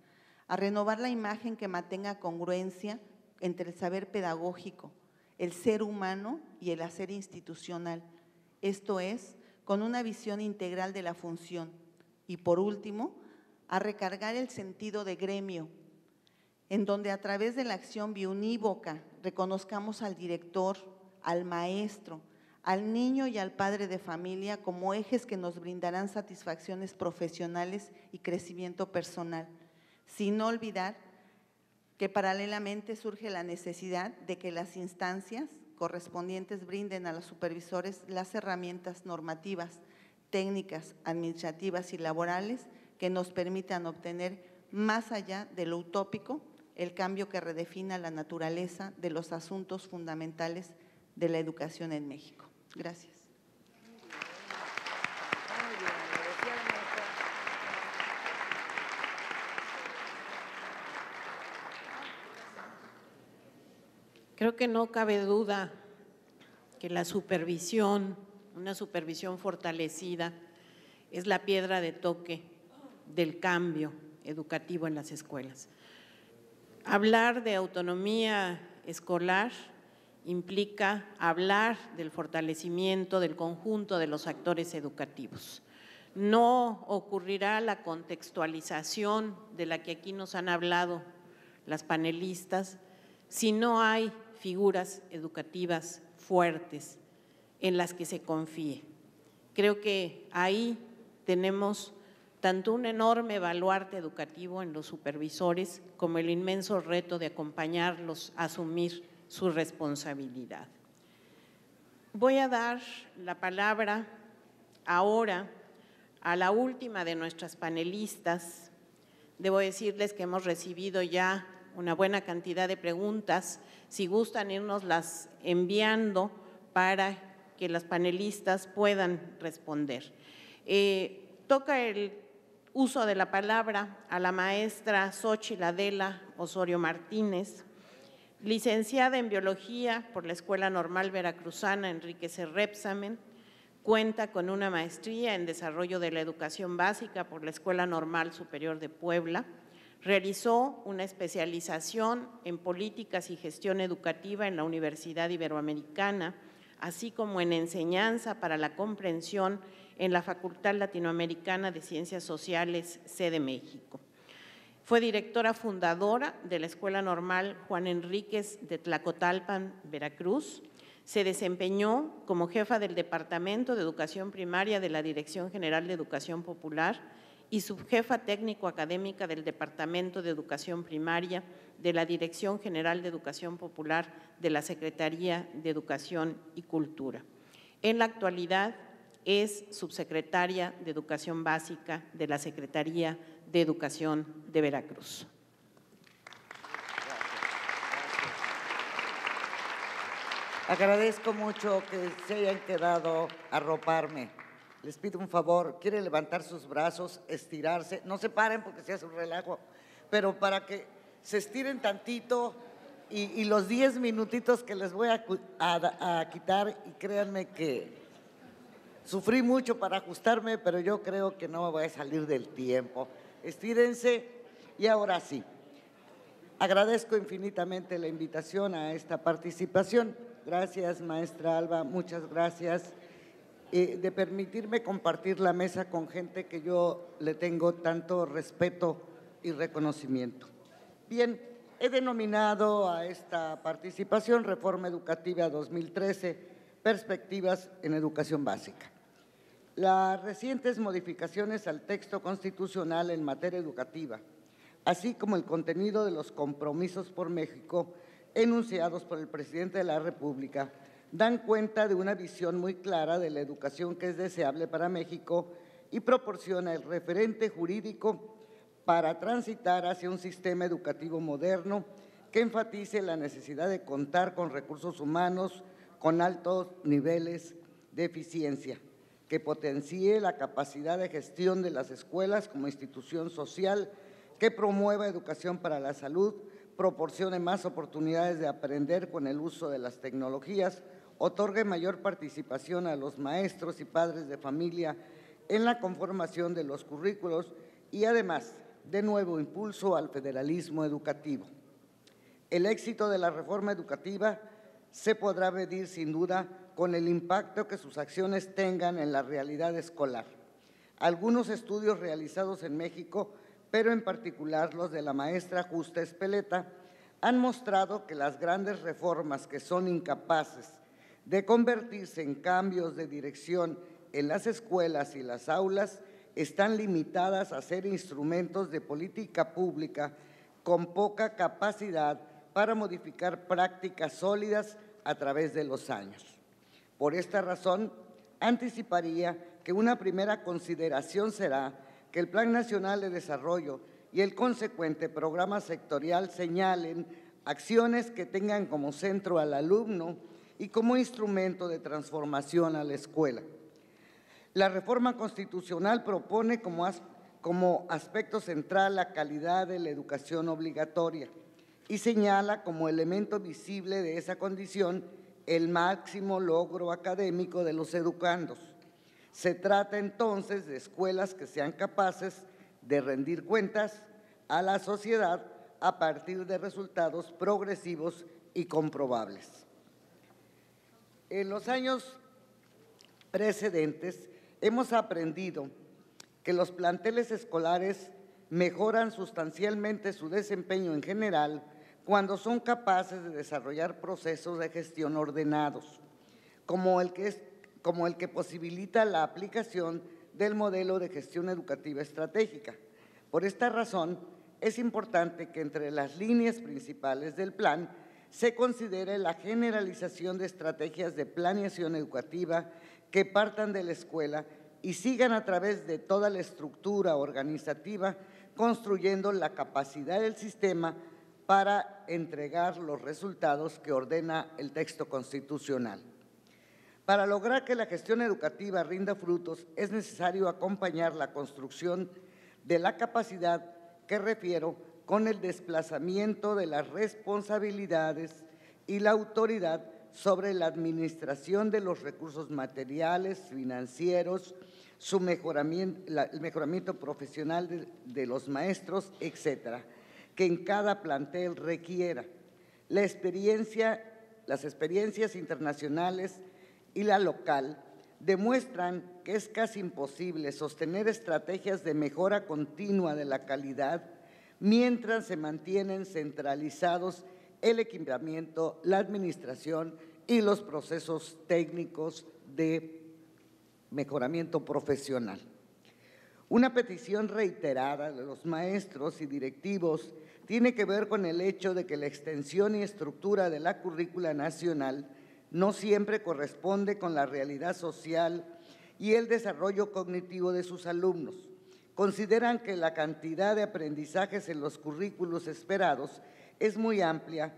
S5: a renovar la imagen que mantenga congruencia entre el saber pedagógico, el ser humano y el hacer institucional, esto es, con una visión integral de la función. Y por último, a recargar el sentido de gremio, en donde a través de la acción biunívoca reconozcamos al director, al maestro, al niño y al padre de familia como ejes que nos brindarán satisfacciones profesionales y crecimiento personal, sin olvidar que paralelamente surge la necesidad de que las instancias correspondientes brinden a los supervisores las herramientas normativas, técnicas, administrativas y laborales que nos permitan obtener, más allá de lo utópico, el cambio que redefina la naturaleza de los asuntos fundamentales de la educación en México. Gracias.
S1: Creo que no cabe duda que la supervisión, una supervisión fortalecida, es la piedra de toque del cambio educativo en las escuelas. Hablar de autonomía escolar implica hablar del fortalecimiento del conjunto de los actores educativos. No ocurrirá la contextualización de la que aquí nos han hablado las panelistas si no hay figuras educativas fuertes en las que se confíe. Creo que ahí tenemos tanto un enorme baluarte educativo en los supervisores como el inmenso reto de acompañarlos a asumir su responsabilidad. Voy a dar la palabra ahora a la última de nuestras panelistas. Debo decirles que hemos recibido ya una buena cantidad de preguntas. Si gustan irnoslas enviando para que las panelistas puedan responder. Toca el uso de la palabra a la maestra Xóchitl Adela Osorio Martínez, licenciada en Biología por la Escuela Normal Veracruzana Enrique C. Repsamen, cuenta con una maestría en Desarrollo de la Educación Básica por la Escuela Normal Superior de Puebla, realizó una especialización en Políticas y Gestión Educativa en la Universidad Iberoamericana, así como en Enseñanza para la Comprensión en la Facultad Latinoamericana de Ciencias Sociales, sede México. Fue directora fundadora de la Escuela Normal Juan Enríquez de Tlacotalpan, Veracruz. Se desempeñó como jefa del Departamento de Educación Primaria de la Dirección General de Educación Popular y subjefa técnico-académica del Departamento de Educación Primaria de la Dirección General de Educación Popular de la Secretaría de Educación y Cultura. En la actualidad es subsecretaria de Educación Básica de la Secretaría de Educación de Veracruz.
S6: Agradezco mucho que se hayan quedado a arroparme. Les pido un favor, quieren levantar sus brazos, estirarse, no se paren porque se hace un relajo, pero para que se estiren tantito y los 10 minutitos que les voy a quitar, y créanme que sufrí mucho para ajustarme, pero yo creo que no me voy a salir del tiempo. Estírense y ahora sí. Agradezco infinitamente la invitación a esta participación. Gracias, maestra Alba, muchas gracias de permitirme compartir la mesa con gente que yo le tengo tanto respeto y reconocimiento. Bien, he denominado a esta participación Reforma Educativa 2013, Perspectivas en Educación Básica. Las recientes modificaciones al texto constitucional en materia educativa, así como el contenido de los compromisos por México enunciados por el presidente de la República, dan cuenta de una visión muy clara de la educación que es deseable para México y proporciona el referente jurídico para transitar hacia un sistema educativo moderno que enfatice la necesidad de contar con recursos humanos con altos niveles de eficiencia, que potencie la capacidad de gestión de las escuelas como institución social, que promueva educación para la salud, proporcione más oportunidades de aprender con el uso de las tecnologías, otorgue mayor participación a los maestros y padres de familia en la conformación de los currículos y además, de nuevo, impulso al federalismo educativo. El éxito de la reforma educativa se podrá medir sin duda con el impacto que sus acciones tengan en la realidad escolar. Algunos estudios realizados en México, pero en particular los de la maestra Justa Espeleta, han mostrado que las grandes reformas que son incapaces de convertirse en cambios de dirección en las escuelas y las aulas están limitadas a ser instrumentos de política pública con poca capacidad para modificar prácticas sólidas a través de los años. Por esta razón, anticiparía que una primera consideración será que el Plan Nacional de Desarrollo y el consecuente programa sectorial señalen acciones que tengan como centro al alumno y como instrumento de transformación a la escuela. La reforma constitucional propone como aspecto central la calidad de la educación obligatoria y señala como elemento visible de esa condición el máximo logro académico de los educandos. Se trata entonces de escuelas que sean capaces de rendir cuentas a la sociedad a partir de resultados progresivos y comprobables. En los años precedentes hemos aprendido que los planteles escolares mejoran sustancialmente su desempeño en general cuando son capaces de desarrollar procesos de gestión ordenados, como el que posibilita la aplicación del modelo de gestión educativa estratégica. Por esta razón, es importante que entre las líneas principales del plan se considere la generalización de estrategias de planeación educativa que partan de la escuela y sigan a través de toda la estructura organizativa, construyendo la capacidad del sistema para entregar los resultados que ordena el texto constitucional. Para lograr que la gestión educativa rinda frutos, es necesario acompañar la construcción de la capacidad que refiero con el desplazamiento de las responsabilidades y la autoridad sobre la administración de los recursos materiales, financieros, el mejoramiento profesional de los maestros, etcétera, que en cada plantel requiera. Las experiencias internacionales y la local demuestran que es casi imposible sostener estrategias de mejora continua de la calidad mientras se mantienen centralizados el equipamiento, la administración y los procesos técnicos de mejoramiento profesional. Una petición reiterada de los maestros y directivos tiene que ver con el hecho de que la extensión y estructura de la currícula nacional no siempre corresponde con la realidad social y el desarrollo cognitivo de sus alumnos. Consideran que la cantidad de aprendizajes en los currículos esperados es muy amplia.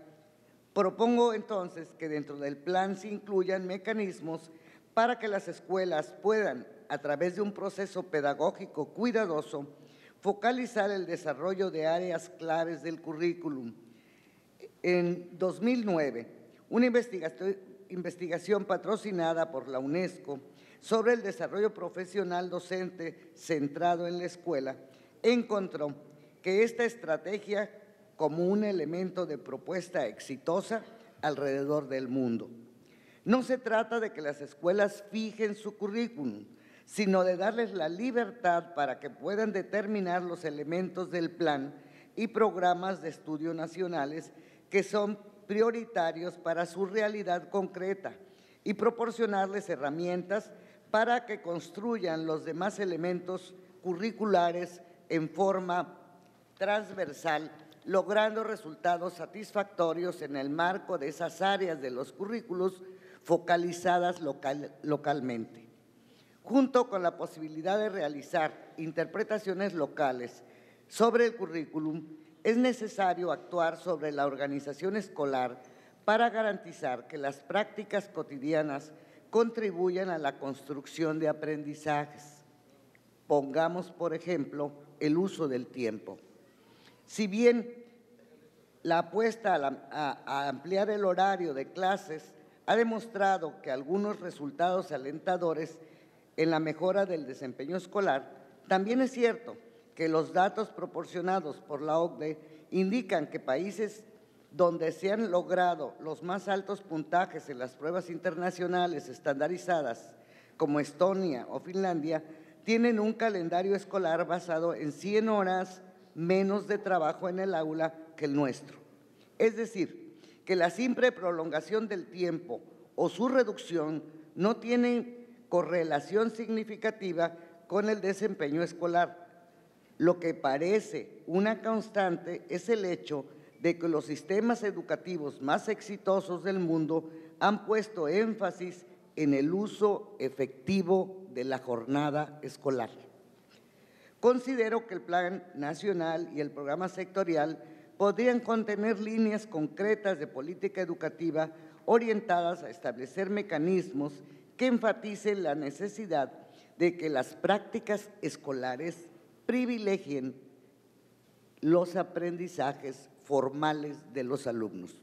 S6: Propongo entonces que dentro del plan se incluyan mecanismos para que las escuelas puedan, a través de un proceso pedagógico cuidadoso, focalizar el desarrollo de áreas claves del currículum. En 2009, una investigación patrocinada por la UNESCO sobre el desarrollo profesional docente centrado en la escuela encontró que esta estrategia como un elemento de propuesta exitosa alrededor del mundo. No se trata de que las escuelas fijen su currículum, sino de darles la libertad para que puedan determinar los elementos del plan y programas de estudio nacionales que son prioritarios para su realidad concreta y proporcionarles herramientas para que construyan los demás elementos curriculares en forma transversal, logrando resultados satisfactorios en el marco de esas áreas de los currículos focalizadas localmente. Junto con la posibilidad de realizar interpretaciones locales sobre el currículum, es necesario actuar sobre la organización escolar para garantizar que las prácticas cotidianas contribuyan a la construcción de aprendizajes. Pongamos, por ejemplo, el uso del tiempo. Si bien la apuesta a ampliar el horario de clases ha demostrado que algunos resultados alentadores en la mejora del desempeño escolar, también es cierto que los datos proporcionados por la OCDE indican que países donde se han logrado los más altos puntajes en las pruebas internacionales estandarizadas, como Estonia o Finlandia, tienen un calendario escolar basado en 100 horas menos de trabajo en el aula que el nuestro. Es decir, que la simple prolongación del tiempo o su reducción no tienen correlación significativa con el desempeño escolar. Lo que parece una constante es el hecho de que los sistemas educativos más exitosos del mundo han puesto énfasis en el uso efectivo de la jornada escolar. Considero que el Plan Nacional y el Programa Sectorial podrían contener líneas concretas de política educativa orientadas a establecer mecanismos que enfaticen la necesidad de que las prácticas escolares privilegien los aprendizajes formales de los alumnos.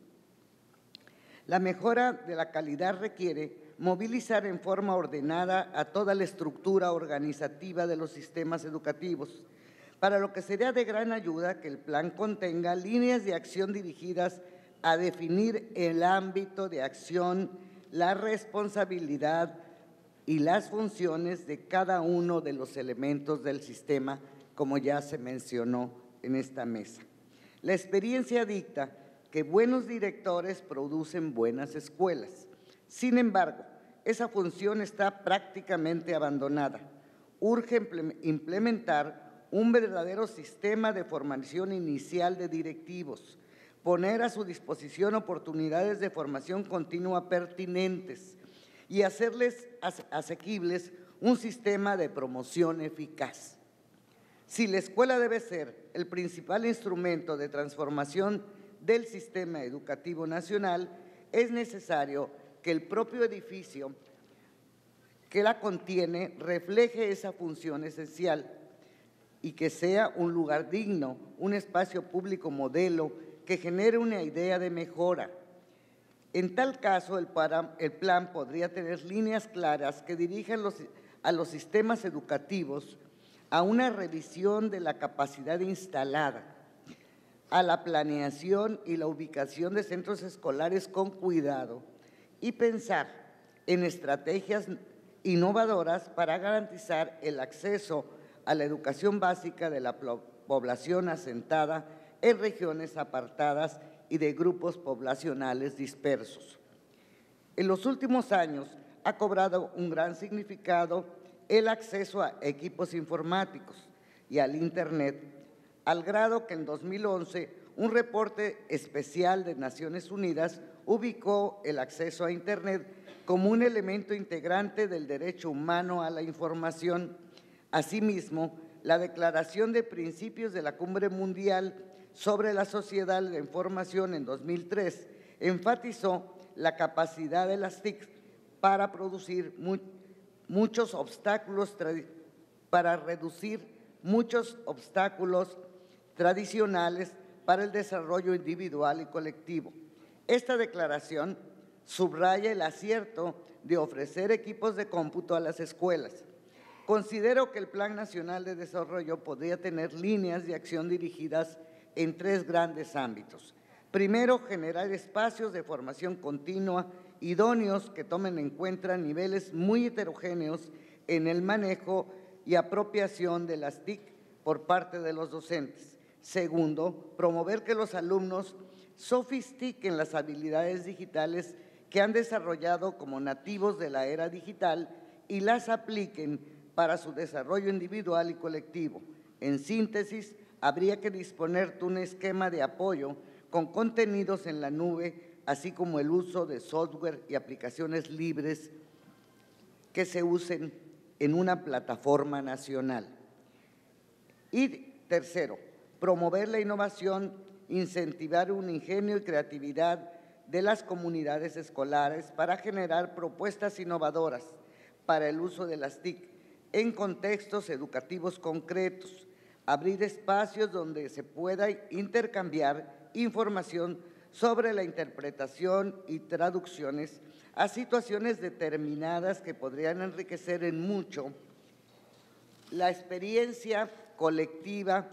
S6: La mejora de la calidad requiere movilizar en forma ordenada a toda la estructura organizativa de los sistemas educativos, para lo que sería de gran ayuda que el plan contenga líneas de acción dirigidas a definir el ámbito de acción, la responsabilidad y las funciones de cada uno de los elementos del sistema, como ya se mencionó en esta mesa. La experiencia dicta que buenos directores producen buenas escuelas. Sin embargo, esa función está prácticamente abandonada. Urge implementar un verdadero sistema de formación inicial de directivos, poner a su disposición oportunidades de formación continua pertinentes y hacerles asequibles un sistema de promoción eficaz. Si la escuela debe ser el principal instrumento de transformación del sistema educativo nacional, es necesario que el propio edificio que la contiene refleje esa función esencial y que sea un lugar digno, un espacio público modelo que genere una idea de mejora. En tal caso, el plan podría tener líneas claras que dirijan a los sistemas educativos a una revisión de la capacidad instalada, a la planeación y la ubicación de centros escolares con cuidado y pensar en estrategias innovadoras para garantizar el acceso a la educación básica de la población asentada en regiones apartadas y de grupos poblacionales dispersos. En los últimos años ha cobrado un gran significado el acceso a equipos informáticos y al Internet, al grado que en 2011 un reporte especial de Naciones Unidas ubicó el acceso a Internet como un elemento integrante del derecho humano a la información. Asimismo, la Declaración de Principios de la Cumbre Mundial sobre la Sociedad de la Información en 2003 enfatizó la capacidad de las TIC para reducir muchos obstáculos tradicionales para el desarrollo individual y colectivo. Esta declaración subraya el acierto de ofrecer equipos de cómputo a las escuelas. Considero que el Plan Nacional de Desarrollo podría tener líneas de acción dirigidas en 3 grandes ámbitos. Primero, generar espacios de formación continua idóneos que tomen en cuenta niveles muy heterogéneos en el manejo y apropiación de las TIC por parte de los docentes. Segundo, promover que los alumnos sofistiquen las habilidades digitales que han desarrollado como nativos de la era digital y las apliquen para su desarrollo individual y colectivo. En síntesis, habría que disponer de un esquema de apoyo con contenidos en la nube, así como el uso de software y aplicaciones libres que se usen en una plataforma nacional. Y tercero, promover la innovación, incentivar un ingenio y creatividad de las comunidades escolares para generar propuestas innovadoras para el uso de las TIC en contextos educativos concretos, abrir espacios donde se pueda intercambiar información sobre la interpretación y traducciones a situaciones determinadas que podrían enriquecer en mucho la experiencia colectiva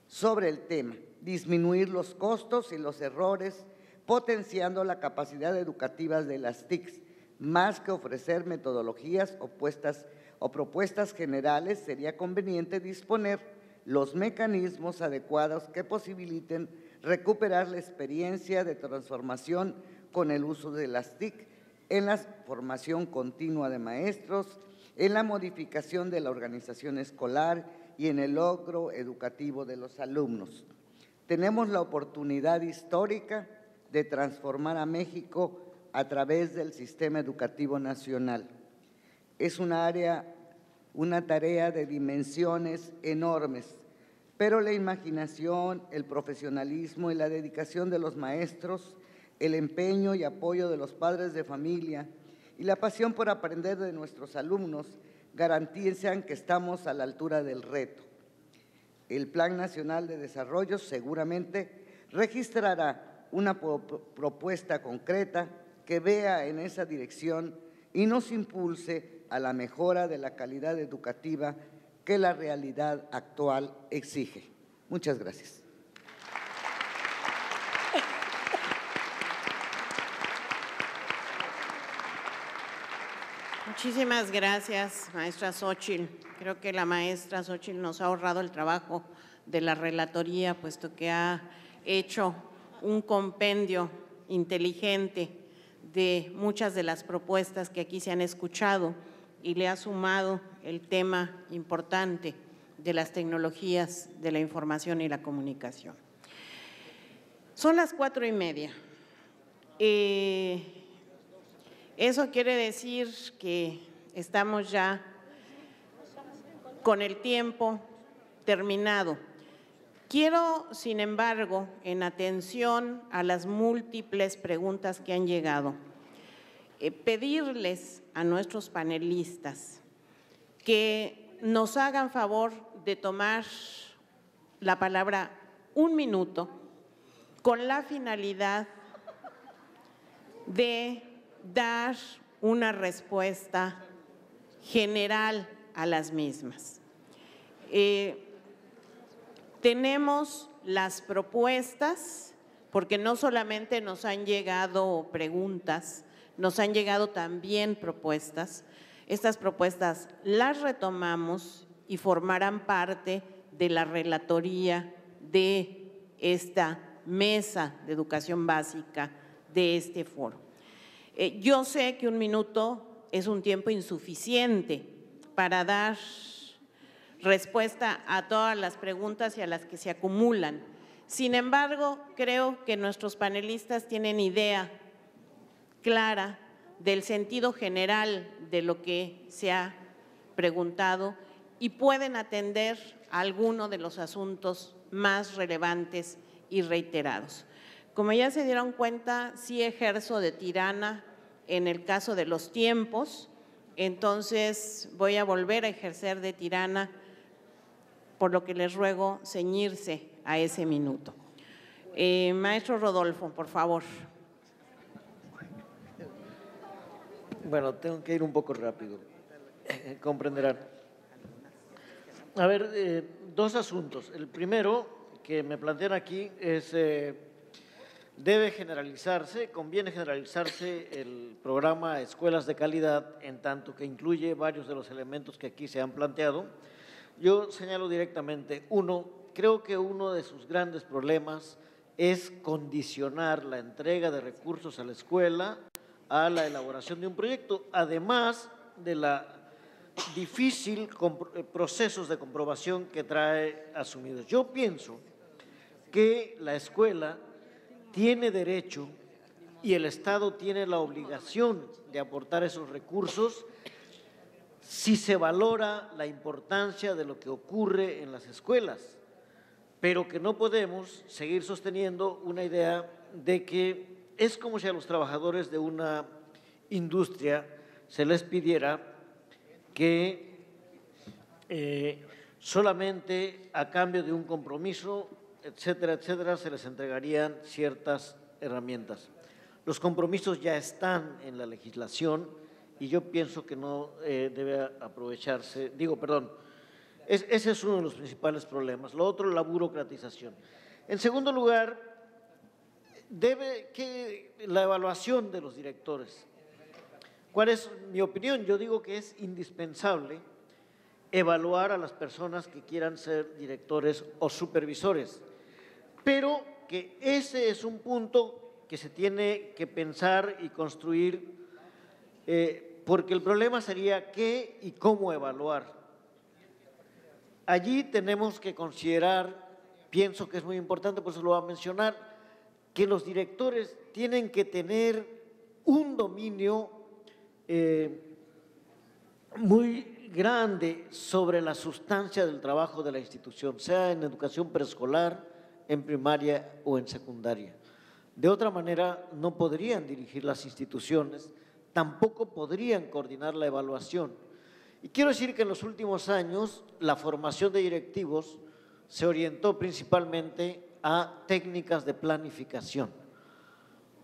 S6: sobre el tema, disminuir los costos y los errores, potenciando la capacidad educativa de las TICs, más que ofrecer metodologías o propuestas generales, sería conveniente disponer los mecanismos adecuados que posibiliten recuperar la experiencia de transformación con el uso de las TIC en la formación continua de maestros, en la modificación de la organización escolar y en el logro educativo de los alumnos. Tenemos la oportunidad histórica de transformar a México a través del sistema educativo nacional. Es una tarea de dimensiones enormes, pero la imaginación, el profesionalismo y la dedicación de los maestros, el empeño y apoyo de los padres de familia y la pasión por aprender de nuestros alumnos garantizan que estamos a la altura del reto. El Plan Nacional de Desarrollo seguramente registrará una propuesta concreta que vea en esa dirección y nos impulse a la mejora de la calidad educativa que la realidad actual exige. Muchas gracias.
S1: Muchísimas gracias, maestra Xóchitl. Creo que la maestra Xóchitl nos ha ahorrado el trabajo de la relatoría, puesto que ha hecho un compendio inteligente de muchas de las propuestas que aquí se han escuchado y le ha sumado el tema importante de las tecnologías de la información y la comunicación. Son las 4:30. Eso quiere decir que estamos ya con el tiempo terminado. Quiero, sin embargo, en atención a las múltiples preguntas que han llegado, pedirles a nuestros panelistas que nos hagan favor de tomar la palabra 1 minuto con la finalidad de dar una respuesta general a las mismas. Tenemos las propuestas, porque no solamente nos han llegado preguntas, nos han llegado también propuestas. Estas propuestas las retomamos y formarán parte de la relatoría de esta mesa de educación básica de este foro. Yo sé que 1 minuto es un tiempo insuficiente para dar respuesta a todas las preguntas y a las que se acumulan. Sin embargo, creo que nuestros panelistas tienen idea clara del sentido general de lo que se ha preguntado y pueden atender a alguno de los asuntos más relevantes y reiterados. Como ya se dieron cuenta, sí ejerzo de tirana en el caso de los tiempos, entonces voy a volver a ejercer de tirana, por lo que les ruego ceñirse a ese minuto. Maestro Rodolfo, por favor.
S2: Bueno, tengo que ir un poco rápido, comprenderán. A ver, dos asuntos. El primero que me plantean aquí es, debe generalizarse, conviene generalizarse el programa Escuelas de Calidad, en tanto que incluye varios de los elementos que aquí se han planteado. Yo señalo directamente, creo que uno de sus grandes problemas es condicionar la entrega de recursos a la escuela a la elaboración de un proyecto, además de la difícil procesos de comprobación que trae asumidos. Yo pienso que la escuela tiene derecho y el Estado tiene la obligación de aportar esos recursos si se valora la importancia de lo que ocurre en las escuelas, pero que no podemos seguir sosteniendo una idea de que es como si a los trabajadores de una industria se les pidiera que solamente a cambio de un compromiso, etcétera, etcétera, se les entregarían ciertas herramientas. Los compromisos ya están en la legislación y yo pienso que no debe aprovecharse, ese es uno de los principales problemas. Lo otro, la burocratización. En segundo lugar, la evaluación de los directores. ¿Cuál es mi opinión? Yo digo que es indispensable evaluar a las personas que quieran ser directores o supervisores, pero que ese es un punto que se tiene que pensar y construir, porque el problema sería qué y cómo evaluar. Allí tenemos que considerar, pienso que es muy importante, por eso lo voy a mencionar, que los directores tienen que tener un dominio muy grande sobre la sustancia del trabajo de la institución, sea en educación preescolar, en primaria o en secundaria. De otra manera, no podrían dirigir las instituciones, tampoco podrían coordinar la evaluación. Y quiero decir que en los últimos años la formación de directivos se orientó principalmente a técnicas de planificación,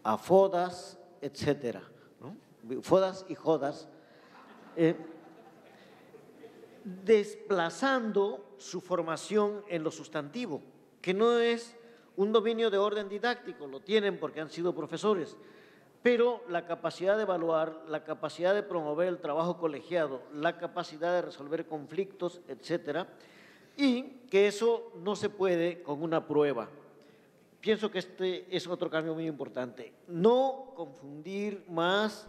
S2: a FODAS, etcétera, ¿no? FODAS y JODAS, desplazando su formación en lo sustantivo, que no es un dominio de orden didáctico, lo tienen porque han sido profesores, pero la capacidad de evaluar, la capacidad de promover el trabajo colegiado, la capacidad de resolver conflictos, etcétera, y que eso no se puede con una prueba. Pienso que este es otro cambio muy importante. No confundir más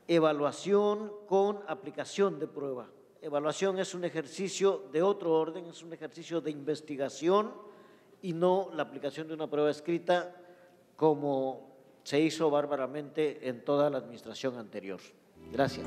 S2: evaluación con aplicación de prueba. Evaluación es un ejercicio de otro orden, es un ejercicio de investigación y no la aplicación de una prueba escrita como se hizo bárbaramente en toda la administración anterior. Gracias.